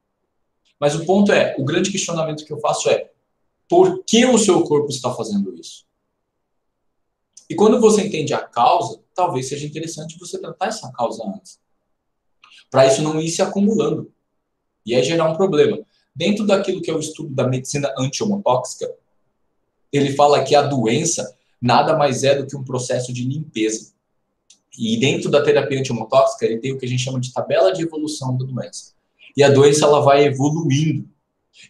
Speaker 2: Mas o ponto é, o grande questionamento que eu faço é, por que o seu corpo está fazendo isso? E quando você entende a causa, talvez seja interessante você tratar essa causa antes. Para isso não ir se acumulando. E aí gerar um problema. Dentro daquilo que é o estudo da medicina anti-homotóxica, ele fala que a doença nada mais é do que um processo de limpeza. E dentro da terapia anti-homotóxica, ele tem o que a gente chama de tabela de evolução da doença. E a doença ela vai evoluindo.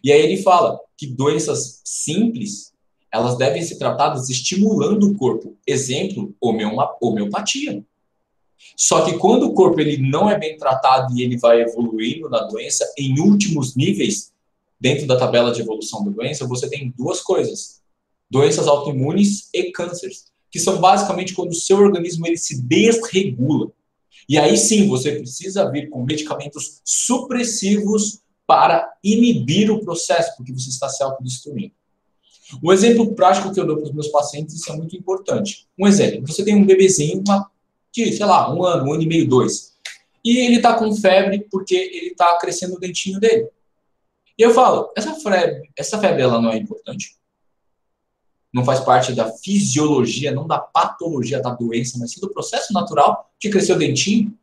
Speaker 2: E aí ele fala que doenças simples, elas devem ser tratadas estimulando o corpo. Exemplo, homeopatia. Só que quando o corpo ele não é bem tratado e ele vai evoluindo na doença, em últimos níveis, dentro da tabela de evolução da doença, você tem duas coisas. Doenças autoimunes e cânceres, que são basicamente quando o seu organismo ele se desregula. E aí sim, você precisa vir com medicamentos supressivos para inibir o processo, porque você está se autodestruindo. Um exemplo prático que eu dou para os meus pacientes, isso é muito importante. Um exemplo, você tem um bebezinho de, sei lá, 1 ano, 1 ano e meio, 2. E ele está com febre porque ele está crescendo o dentinho dele. E eu falo, essa febre ela não é importante? Não faz parte da fisiologia, não da patologia da doença, mas sim do processo natural de crescer o dentinho.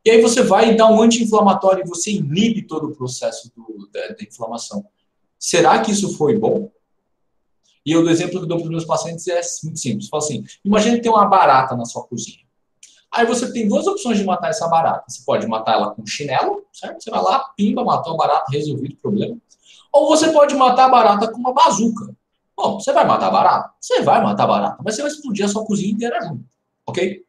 Speaker 2: E aí você vai e dá um anti-inflamatório e você inibe todo o processo da inflamação. Será que isso foi bom? E o exemplo que eu dou para os meus pacientes é muito simples. Fala assim, imagina que tem uma barata na sua cozinha. Aí você tem 2 opções de matar essa barata. Você pode matar ela com chinelo, certo? Você vai lá, pimba, matou a barata, resolvido o problema. Ou você pode matar a barata com uma bazuca. Bom, você vai matar a barata? Você vai matar a barata, mas você vai explodir a sua cozinha inteira junto, ok?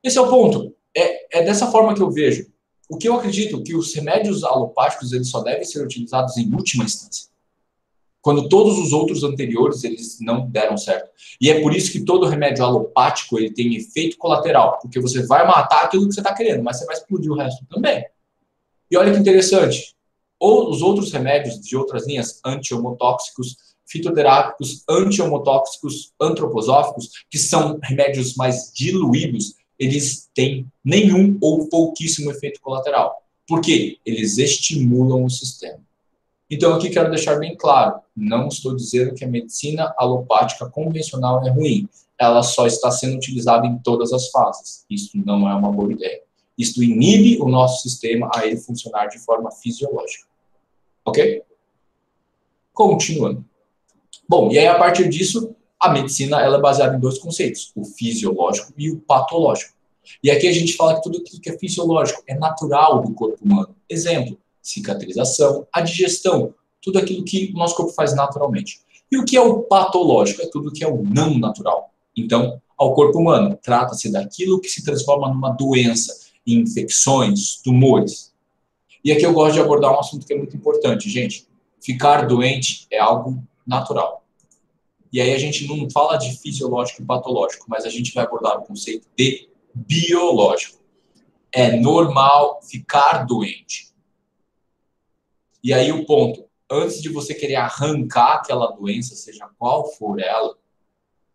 Speaker 2: Esse é o ponto. É dessa forma que eu vejo. O que eu acredito que os remédios alopáticos eles só devem ser utilizados em última instância. Quando todos os outros anteriores eles não deram certo. E é por isso que todo remédio alopático ele tem efeito colateral, porque você vai matar aquilo que você está querendo, mas você vai explodir o resto também. E olha que interessante. Ou os outros remédios de outras linhas anti-homotóxicos, fitoterápicos, anti-homotóxicos, antroposóficos, que são remédios mais diluídos, eles têm nenhum ou pouquíssimo efeito colateral. Por quê? Eles estimulam o sistema. Então, aqui quero deixar bem claro, não estou dizendo que a medicina alopática convencional é ruim. Ela só está sendo utilizada em todas as fases. Isso não é uma boa ideia. Isso inibe o nosso sistema a ele funcionar de forma fisiológica. Ok? Continuando. Bom, e aí a partir disso, A medicina ela é baseada em dois conceitos, o fisiológico e o patológico. E aqui a gente fala que tudo aquilo que é fisiológico é natural do corpo humano. Exemplo, cicatrização, a digestão, tudo aquilo que o nosso corpo faz naturalmente. E o que é o patológico? É tudo que é o não natural. Então, ao corpo humano, trata-se daquilo que se transforma numa doença, infecções, tumores. E aqui eu gosto de abordar um assunto que é muito importante, gente. Ficar doente é algo natural. E aí a gente não fala de fisiológico e patológico, mas a gente vai abordar o conceito de biológico. É normal ficar doente. E aí o ponto, antes de você querer arrancar aquela doença, seja qual for ela,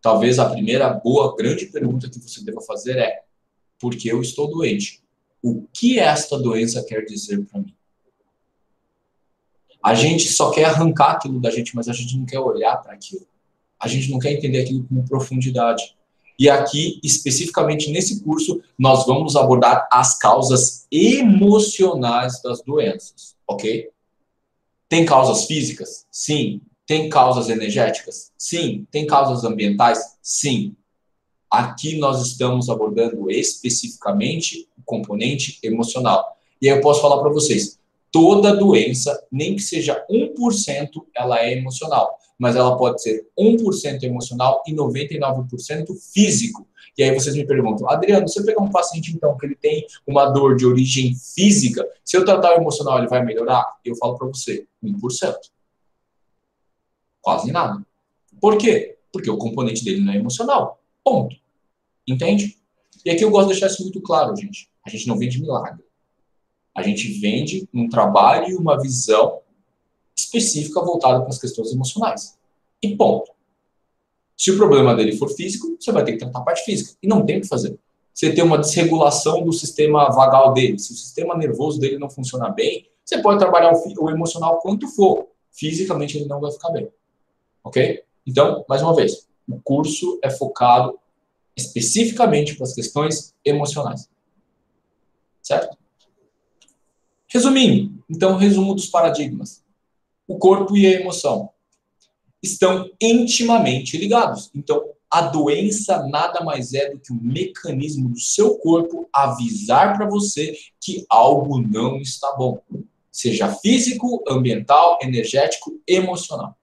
Speaker 2: talvez a primeira boa, grande pergunta que você deva fazer é: por que eu estou doente? O que esta doença quer dizer para mim? A gente só quer arrancar aquilo da gente, mas a gente não quer olhar para aquilo. A gente não quer entender aquilo com profundidade. E aqui, especificamente nesse curso, nós vamos abordar as causas emocionais das doenças, ok? Tem causas físicas? Sim. Tem causas energéticas? Sim. Tem causas ambientais? Sim. Aqui nós estamos abordando especificamente o componente emocional. E aí eu posso falar para vocês, toda doença, nem que seja 1%, ela é emocional. Mas ela pode ser 1% emocional e 99% físico. E aí vocês me perguntam, Adriano, você pegar um paciente, então, que ele tem uma dor de origem física, se eu tratar o emocional, ele vai melhorar? Eu falo para você, 1%. Quase nada. Por quê? Porque o componente dele não é emocional. Ponto. Entende? E aqui eu gosto de deixar isso muito claro, gente. A gente não vende milagre. A gente vende um trabalho e uma visão específica voltada para as questões emocionais. E ponto. Se o problema dele for físico, você vai ter que tratar a parte física. E não tem o que fazer. Você tem uma desregulação do sistema vagal dele. Se o sistema nervoso dele não funcionar bem, você pode trabalhar o emocional quanto for. Fisicamente ele não vai ficar bem. Ok? Então, mais uma vez, o curso é focado especificamente para as questões emocionais. Certo? Resumindo, então, resumo dos paradigmas. O corpo e a emoção estão intimamente ligados. Então, a doença nada mais é do que um mecanismo do seu corpo avisar para você que algo não está bom. Seja físico, ambiental, energético, emocional.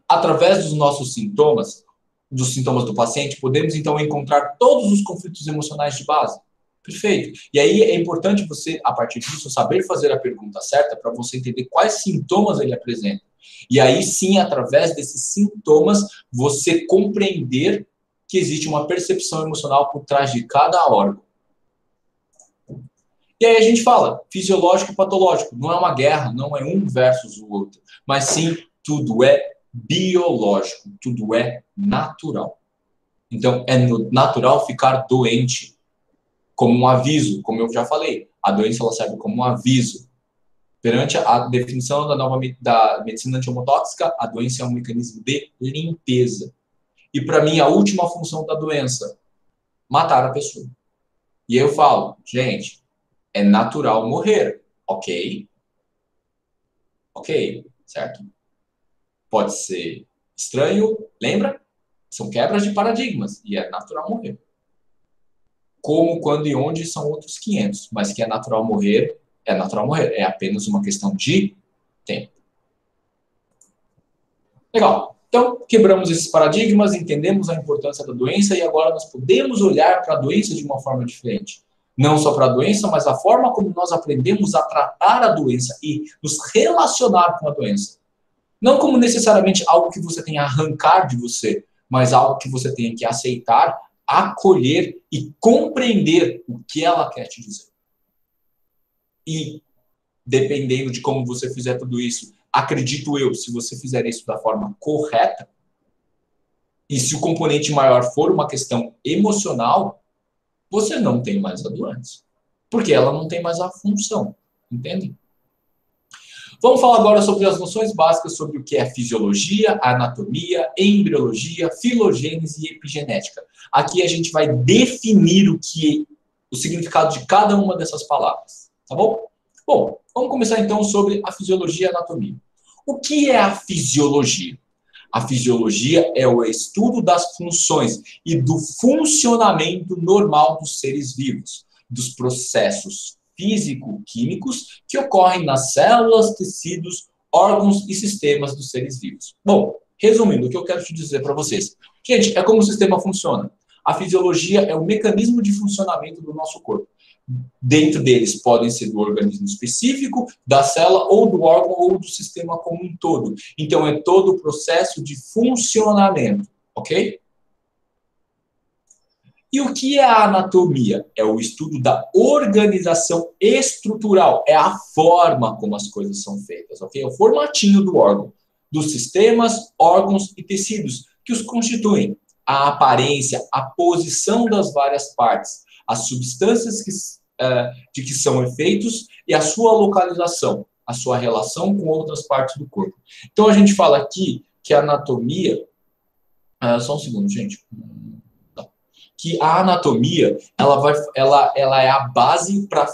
Speaker 2: Através dos nossos sintomas, dos sintomas do paciente, podemos então encontrar todos os conflitos emocionais de base. Perfeito. E aí é importante você, a partir disso, saber fazer a pergunta certa para você entender quais sintomas ele apresenta. E aí sim, através desses sintomas, você compreender que existe uma percepção emocional por trás de cada órgão. E aí a gente fala, fisiológico e patológico. Não é uma guerra, não é um versus o outro. Mas sim, tudo é biológico, tudo é natural. Então, é natural ficar doente. Como um aviso, como eu já falei, a doença ela serve como um aviso. Perante a definição da medicina antiemotóxica, a doença é um mecanismo de limpeza. E para mim, a última função da doença, matar a pessoa. E aí eu falo, gente, é natural morrer, ok? Ok, certo? Pode ser estranho, lembra? São quebras de paradigmas e é natural morrer. Como, quando e onde são outros 500. Mas que é natural morrer, é natural morrer. É apenas uma questão de tempo. Legal. Então, quebramos esses paradigmas, entendemos a importância da doença e agora nós podemos olhar para a doença de uma forma diferente. Não só para a doença, mas a forma como nós aprendemos a tratar a doença e nos relacionar com a doença. Não como necessariamente algo que você tenha a arrancar de você, mas algo que você tenha que aceitar, acolher e compreender o que ela quer te dizer. E, dependendo de como você fizer tudo isso, acredito eu, se você fizer isso da forma correta, e se o componente maior for uma questão emocional, você não tem mais a doença. Porque ela não tem mais a função. Entende? Vamos falar agora sobre as noções básicas sobre o que é fisiologia, anatomia, embriologia, filogênese e epigenética. Aqui a gente vai definir o significado de cada uma dessas palavras, tá bom? Bom, vamos começar então sobre a fisiologia e a anatomia. O que é a fisiologia? A fisiologia é o estudo das funções e do funcionamento normal dos seres vivos, dos processos físico-químicos que ocorrem nas células, tecidos, órgãos e sistemas dos seres vivos. Bom, resumindo, o que eu quero te dizer para vocês. Gente, é como o sistema funciona. A fisiologia é o mecanismo de funcionamento do nosso corpo. Dentro deles podem ser do organismo específico, da célula, ou do órgão, ou do sistema como um todo. Então, é todo o processo de funcionamento, ok? E o que é a anatomia? É o estudo da organização estrutural, é a forma como as coisas são feitas, ok? É o formatinho do órgão, dos sistemas, órgãos e tecidos que os constituem. A aparência, a posição das várias partes, as substâncias de que são efeitos e a sua localização, a sua relação com outras partes do corpo. Então, a gente fala aqui que a anatomia... só um segundo, gente. Que a anatomia, ela é a base para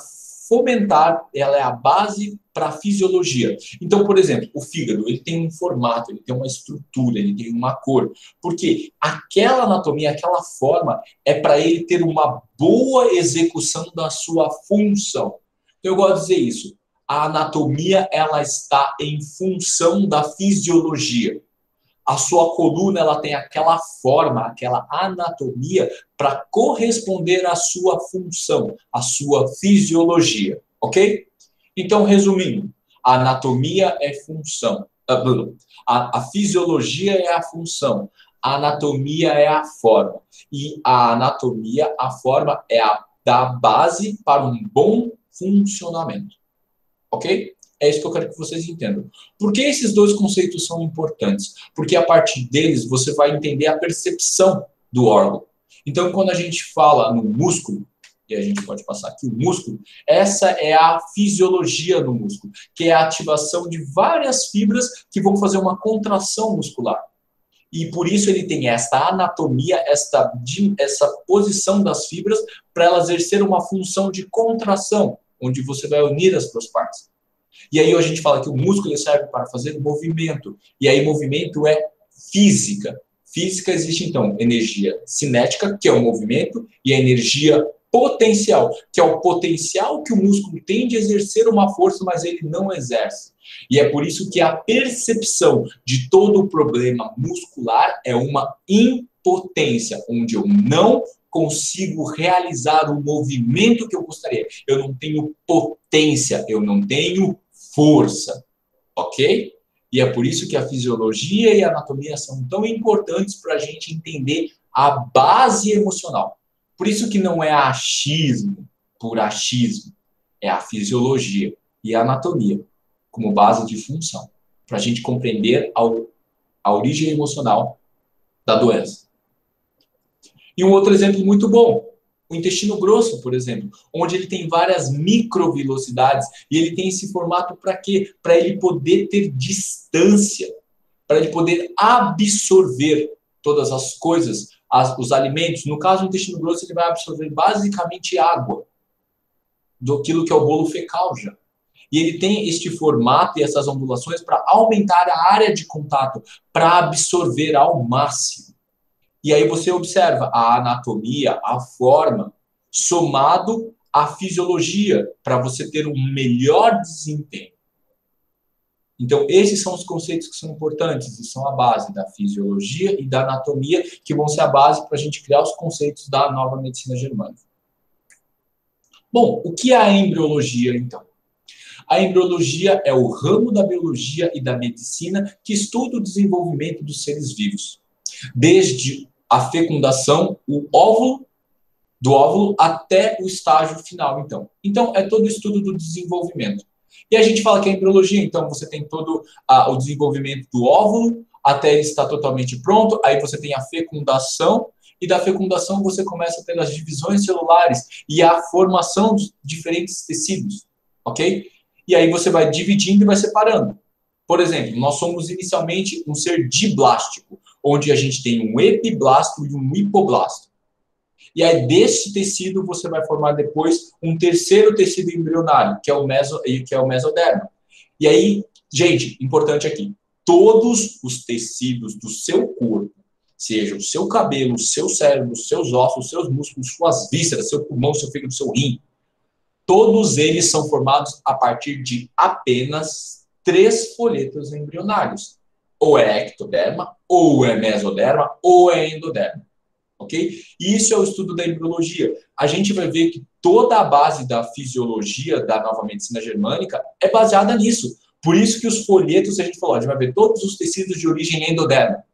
Speaker 2: fomentar, ela é a base para a fisiologia. Então, por exemplo, o fígado, ele tem um formato, ele tem uma estrutura, ele tem uma cor. Porque aquela anatomia, aquela forma, é para ele ter uma boa execução da sua função. Então, eu gosto de dizer isso. A anatomia, ela está em função da fisiologia. A sua coluna, ela tem aquela forma, aquela anatomia para corresponder à sua função, à sua fisiologia, ok? Então, resumindo, a anatomia é função, a fisiologia é a função, a anatomia é a forma, e a anatomia, a forma, é a da base para um bom funcionamento, ok? É isso que eu quero que vocês entendam. Por que esses dois conceitos são importantes? Porque a partir deles você vai entender a percepção do órgão. Então, quando a gente fala no músculo, e a gente pode passar aqui o músculo, essa é a fisiologia do músculo, que é a ativação de várias fibras que vão fazer uma contração muscular. E por isso ele tem esta anatomia, essa posição das fibras para elas exercer uma função de contração, onde você vai unir as duas partes. E aí a gente fala que o músculo serve para fazer movimento. E aí movimento é física. Física existe, então, energia cinética, que é o movimento, e a energia potencial, que é o potencial que o músculo tem de exercer uma força, mas ele não exerce. E é por isso que a percepção de todo o problema muscular é uma impotência, onde eu não consigo realizar o movimento que eu gostaria. Eu não tenho potência, eu não tenho força, ok? E é por isso que a fisiologia e a anatomia são tão importantes para a gente entender a base emocional. Por isso que não é achismo por achismo, é a fisiologia e a anatomia como base de função, para a gente compreender a origem emocional da doença. E um outro exemplo muito bom, o intestino grosso, por exemplo, onde ele tem várias microvelocidades e ele tem esse formato para quê? Para ele poder ter distância, para ele poder absorver todas as coisas, os alimentos. No caso do intestino grosso, ele vai absorver basicamente água, daquilo que é o bolo fecal já. E ele tem este formato e essas ondulações para aumentar a área de contato, para absorver ao máximo. E aí você observa a anatomia, a forma, somado à fisiologia, para você ter um melhor desempenho. Então, esses são os conceitos que são importantes e são a base da fisiologia e da anatomia, que vão ser a base para a gente criar os conceitos da nova medicina germânica. Bom, o que é a embriologia, então? A embriologia é o ramo da biologia e da medicina que estuda o desenvolvimento dos seres vivos. Desde a fecundação, do óvulo até o estágio final, então. Então, é todo o estudo do desenvolvimento. E a gente fala que é embriologia, então você tem todo o desenvolvimento do óvulo, até ele estar totalmente pronto, aí você tem a fecundação, e da fecundação você começa a ter as divisões celulares e a formação dos diferentes tecidos, ok? E aí você vai dividindo e vai separando. Por exemplo, nós somos inicialmente um ser diblástico, onde a gente tem um epiblasto e um hipoblasto. E aí desse tecido você vai formar depois um terceiro tecido embrionário, que é o mesoderma. E aí, gente, importante aqui, todos os tecidos do seu corpo, seja o seu cabelo, o seu cérebro, os seus ossos, os seus músculos, suas vísceras, seu pulmão, seu fígado, seu rim, todos eles são formados a partir de apenas 3 folhetos embrionários. Ou é ectoderma, ou é mesoderma, ou é endoderma. Ok? Isso é o estudo da embriologia. A gente vai ver que toda a base da fisiologia da nova medicina germânica é baseada nisso. Por isso que os folhetos, a gente falou, a gente vai ver todos os tecidos de origem endoderma.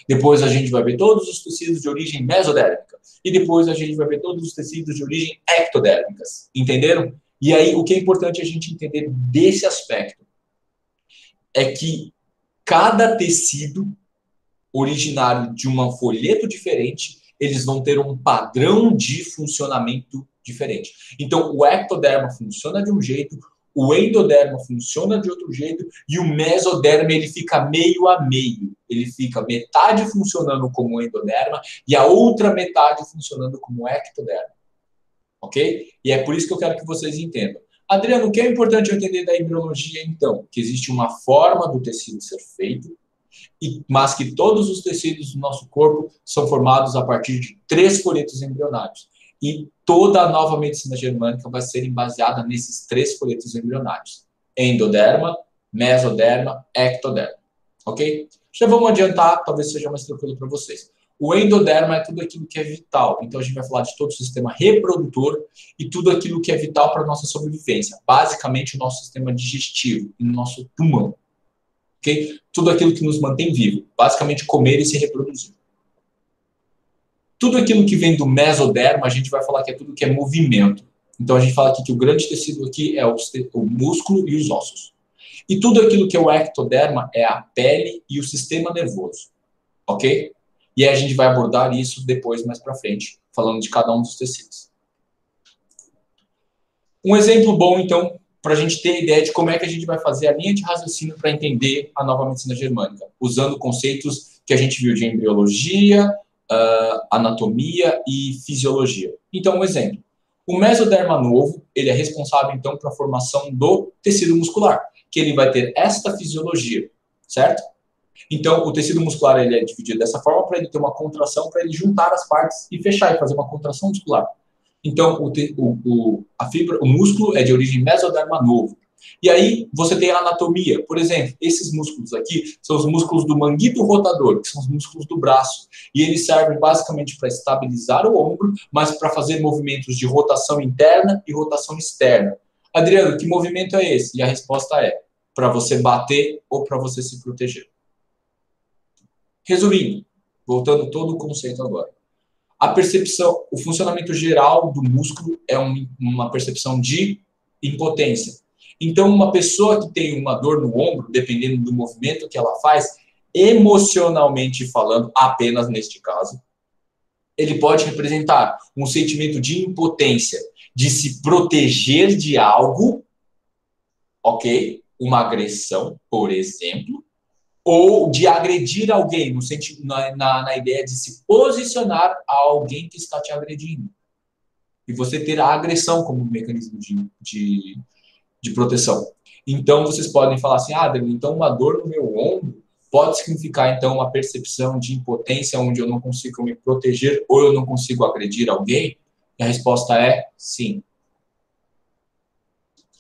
Speaker 2: Depois a gente vai ver todos os tecidos de origem mesodérmica. E depois a gente vai ver todos os tecidos de origem ectodérmicas. Entenderam? E aí, o que é importante a gente entender desse aspecto é que cada tecido originário de um folheto diferente, eles vão ter um padrão de funcionamento diferente. Então, o ectoderma funciona de um jeito, o endoderma funciona de outro jeito, e o mesoderma, ele fica meio a meio. Ele fica metade funcionando como endoderma e a outra metade funcionando como ectoderma. Ok? E é por isso que eu quero que vocês entendam. Adriano, o que é importante eu entender da embriologia, então? Que existe uma forma do tecido ser feito, mas que todos os tecidos do nosso corpo são formados a partir de 3 folhetos embrionários. E toda a nova medicina germânica vai ser baseada nesses 3 folhetos embrionários. Endoderma, mesoderma, ectoderma. Ok? Já vamos adiantar, talvez seja mais tranquilo para vocês. O endoderma é tudo aquilo que é vital. Então, a gente vai falar de todo o sistema reprodutor e tudo aquilo que é vital para a nossa sobrevivência. Basicamente, o nosso sistema digestivo e o nosso pulmão. Okay? Tudo aquilo que nos mantém vivo. Basicamente, comer e se reproduzir. Tudo aquilo que vem do mesoderma, a gente vai falar que é tudo que é movimento. Então, a gente fala aqui que o grande tecido aqui é o músculo e os ossos. E tudo aquilo que é o ectoderma é a pele e o sistema nervoso. Ok? E aí a gente vai abordar isso depois, mais para frente, falando de cada um dos tecidos. Um exemplo bom, então, para a gente ter ideia de como é que a gente vai fazer a linha de raciocínio para entender a nova medicina germânica, usando conceitos que a gente viu de embriologia, anatomia e fisiologia. Então, um exemplo. O mesoderma novo, ele é responsável, então, para a formação do tecido muscular, que ele vai ter esta fisiologia, certo? Então, o tecido muscular ele é dividido dessa forma para ele ter uma contração, para ele juntar as partes e fechar e fazer uma contração muscular. Então, o músculo é de origem mesoderma novo. E aí, você tem a anatomia. Por exemplo, esses músculos aqui são os músculos do manguito rotador, que são os músculos do braço. E eles servem basicamente para estabilizar o ombro, mas para fazer movimentos de rotação interna e rotação externa. Adriano, que movimento é esse? E a resposta é para você bater ou para você se proteger. Resumindo, voltando todo o conceito agora. A percepção, o funcionamento geral do músculo é uma percepção de impotência. Então, uma pessoa que tem uma dor no ombro, dependendo do movimento que ela faz, emocionalmente falando, apenas neste caso, ele pode representar um sentimento de impotência, de se proteger de algo, ok? Uma agressão, por exemplo, ou de agredir alguém, no sentido, na ideia de se posicionar a alguém que está te agredindo. E você ter a agressão como mecanismo de proteção. Então, vocês podem falar assim, Adriano, então uma dor no meu ombro pode significar, então, uma percepção de impotência onde eu não consigo me proteger ou eu não consigo agredir alguém? E a resposta é sim.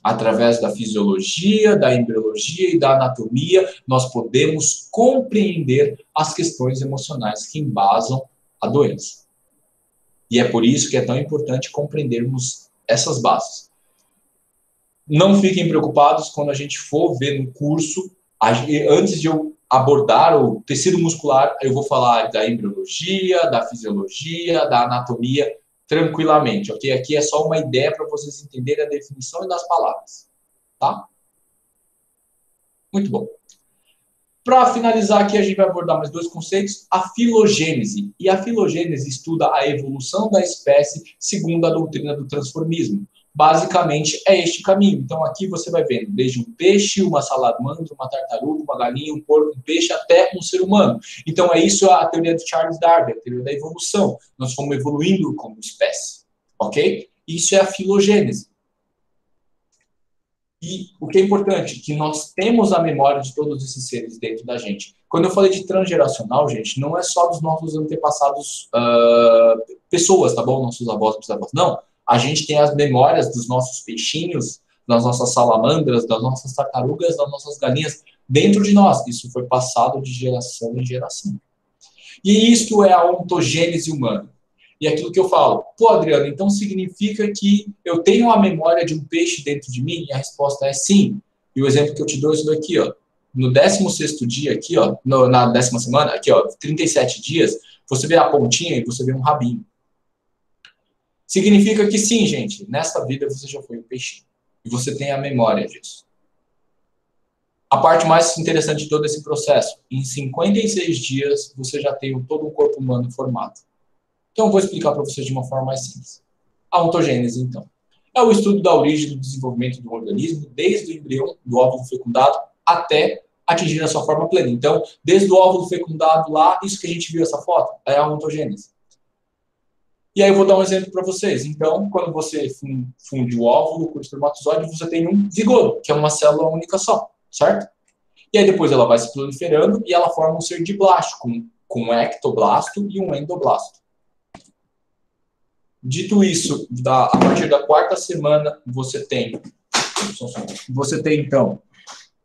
Speaker 2: Através da fisiologia, da embriologia e da anatomia, nós podemos compreender as questões emocionais que embasam a doença. E é por isso que é tão importante compreendermos essas bases. Não fiquem preocupados quando a gente for ver no curso, antes de eu abordar o tecido muscular, eu vou falar da embriologia, da fisiologia, da anatomia, tranquilamente, ok? Aqui é só uma ideia para vocês entenderem a definição das palavras, tá? Muito bom. Para finalizar aqui, a gente vai abordar mais 2 conceitos, a filogênese. E a filogênese estuda a evolução da espécie segundo a doutrina do transformismo. Basicamente, é este caminho. Então, aqui você vai vendo desde um peixe, uma salamandra, uma tartaruga, uma galinha, um porco, um peixe, até um ser humano. Então, é isso a teoria de Charles Darwin, a teoria da evolução. Nós fomos evoluindo como espécie, ok? Isso é a filogênese. E o que é importante, que nós temos a memória de todos esses seres dentro da gente. Quando eu falei de transgeracional, gente, não é só dos nossos antepassados, pessoas, tá bom? Nossos avós, bisavós. Não. A gente tem as memórias dos nossos peixinhos, das nossas salamandras, das nossas tartarugas, das nossas galinhas dentro de nós. Isso foi passado de geração em geração. E isto é a ontogênese humana. E aquilo que eu falo, pô, Adriano, então significa que eu tenho a memória de um peixe dentro de mim? E a resposta é sim. E o exemplo que eu te dou é isso daqui, ó. No 16º dia aqui, ó, na 10ª semana, aqui, ó, 37 dias, você vê a pontinha e você vê um rabinho. Significa que sim, gente, nessa vida você já foi um peixinho. E você tem a memória disso. A parte mais interessante de todo esse processo, em 56 dias, você já tem todo o corpo humano formado. Então, eu vou explicar para vocês de uma forma mais simples. A ontogênese, então. É o estudo da origem do desenvolvimento do organismo, desde o embrião, do óvulo fecundado, até atingir a sua forma plena. Então, desde o óvulo fecundado lá, isso que a gente viu essa foto, é a ontogênese. E aí eu vou dar um exemplo para vocês. Então, quando você funde o óvulo com o espermatozoide, você tem um zigoto, que é uma célula única só, certo? E aí depois ela vai se proliferando e ela forma um ser diblástico, com um ectoblasto e um endoblasto. Dito isso, a partir da 4ª semana, você tem, então,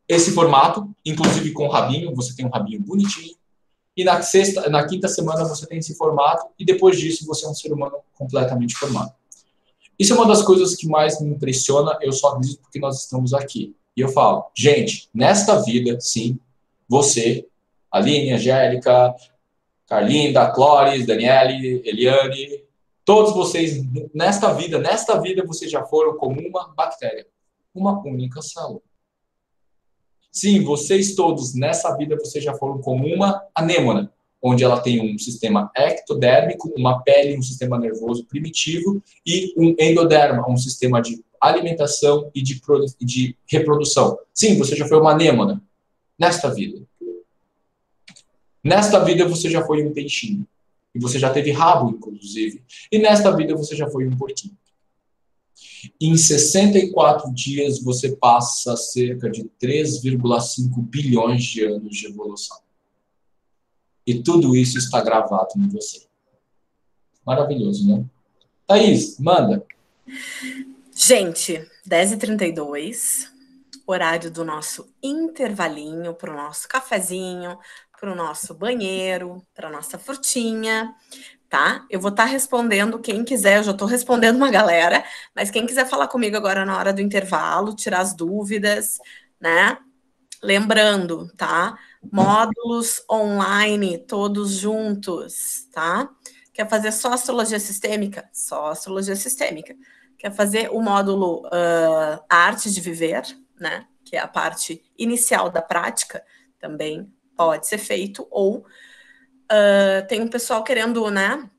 Speaker 2: esse formato, inclusive com rabinho, você tem um rabinho bonitinho. E na 5ª semana, você tem esse formato. E depois disso, você é um ser humano completamente formado. Isso é uma das coisas que mais me impressiona. Eu só acredito porque nós estamos aqui. E eu falo, gente, nesta vida, sim, você, Aline, Angélica, Carlinda, Clóris, Daniele, Eliane, todos vocês, nesta vida, vocês já foram como uma bactéria. Uma única célula. Sim, vocês todos, nessa vida, vocês já foram como uma anêmona, onde ela tem um sistema ectodérmico, uma pele, um sistema nervoso primitivo e um endoderma, um sistema de alimentação e de reprodução. Sim, você já foi uma anêmona nesta vida. Nesta vida, você já foi um peixinho. E você já teve rabo, inclusive. E nesta vida, você já foi um porquinho. Em 64 dias, você passa cerca de 3,5 bilhões de anos de evolução. E tudo isso está gravado em você. Maravilhoso, né? Thaís, manda.
Speaker 1: Gente, 10h32, horário do nosso intervalinho, para o nosso cafezinho, para o nosso banheiro, para a nossa frutinha. Tá? Eu vou estar respondendo quem quiser, eu já estou respondendo uma galera, mas quem quiser falar comigo agora na hora do intervalo, tirar as dúvidas, né? Lembrando, tá? Módulos online, todos juntos, tá? Quer fazer só astrologia sistêmica? Só astrologia sistêmica. Quer fazer o módulo Arte de Viver, né? Que é a parte inicial da prática, também pode ser feito, ou tem um pessoal querendo, né,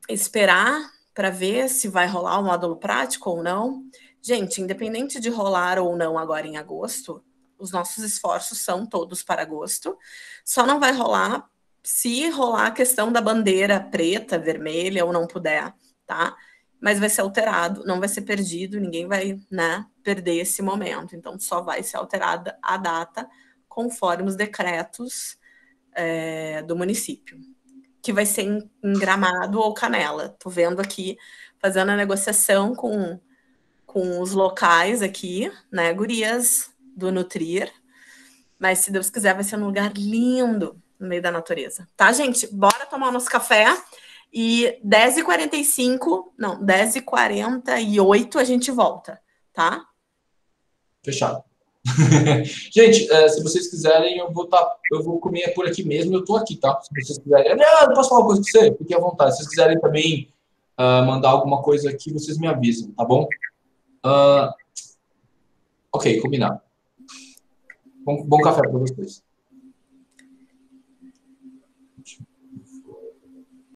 Speaker 1: esperar para ver se vai rolar o módulo prático ou não. Gente, independente de rolar ou não agora em agosto, os nossos esforços são todos para agosto. Só não vai rolar se rolar a questão da bandeira preta, vermelha ou não puder, tá? Mas vai ser alterado, não vai ser perdido, ninguém vai, né, perder esse momento. Então, só vai ser alterada a data conforme os decretos do município, que vai ser em Gramado ou Canela. Tô vendo aqui, fazendo a negociação com os locais aqui, né, gurias do Nutrir, mas se Deus quiser vai ser um lugar lindo no meio da natureza. Tá, gente? Bora tomar nosso café e 10h45, não, 10h48 a gente volta, tá?
Speaker 2: Fechado. Gente, se vocês quiserem, eu vou comer por aqui mesmo, eu tô aqui, tá? Se vocês quiserem. Não posso falar uma coisa com você? Fique à vontade. Se vocês quiserem também mandar alguma coisa aqui, vocês me avisam, tá bom? Ok, combinado. Bom café para vocês.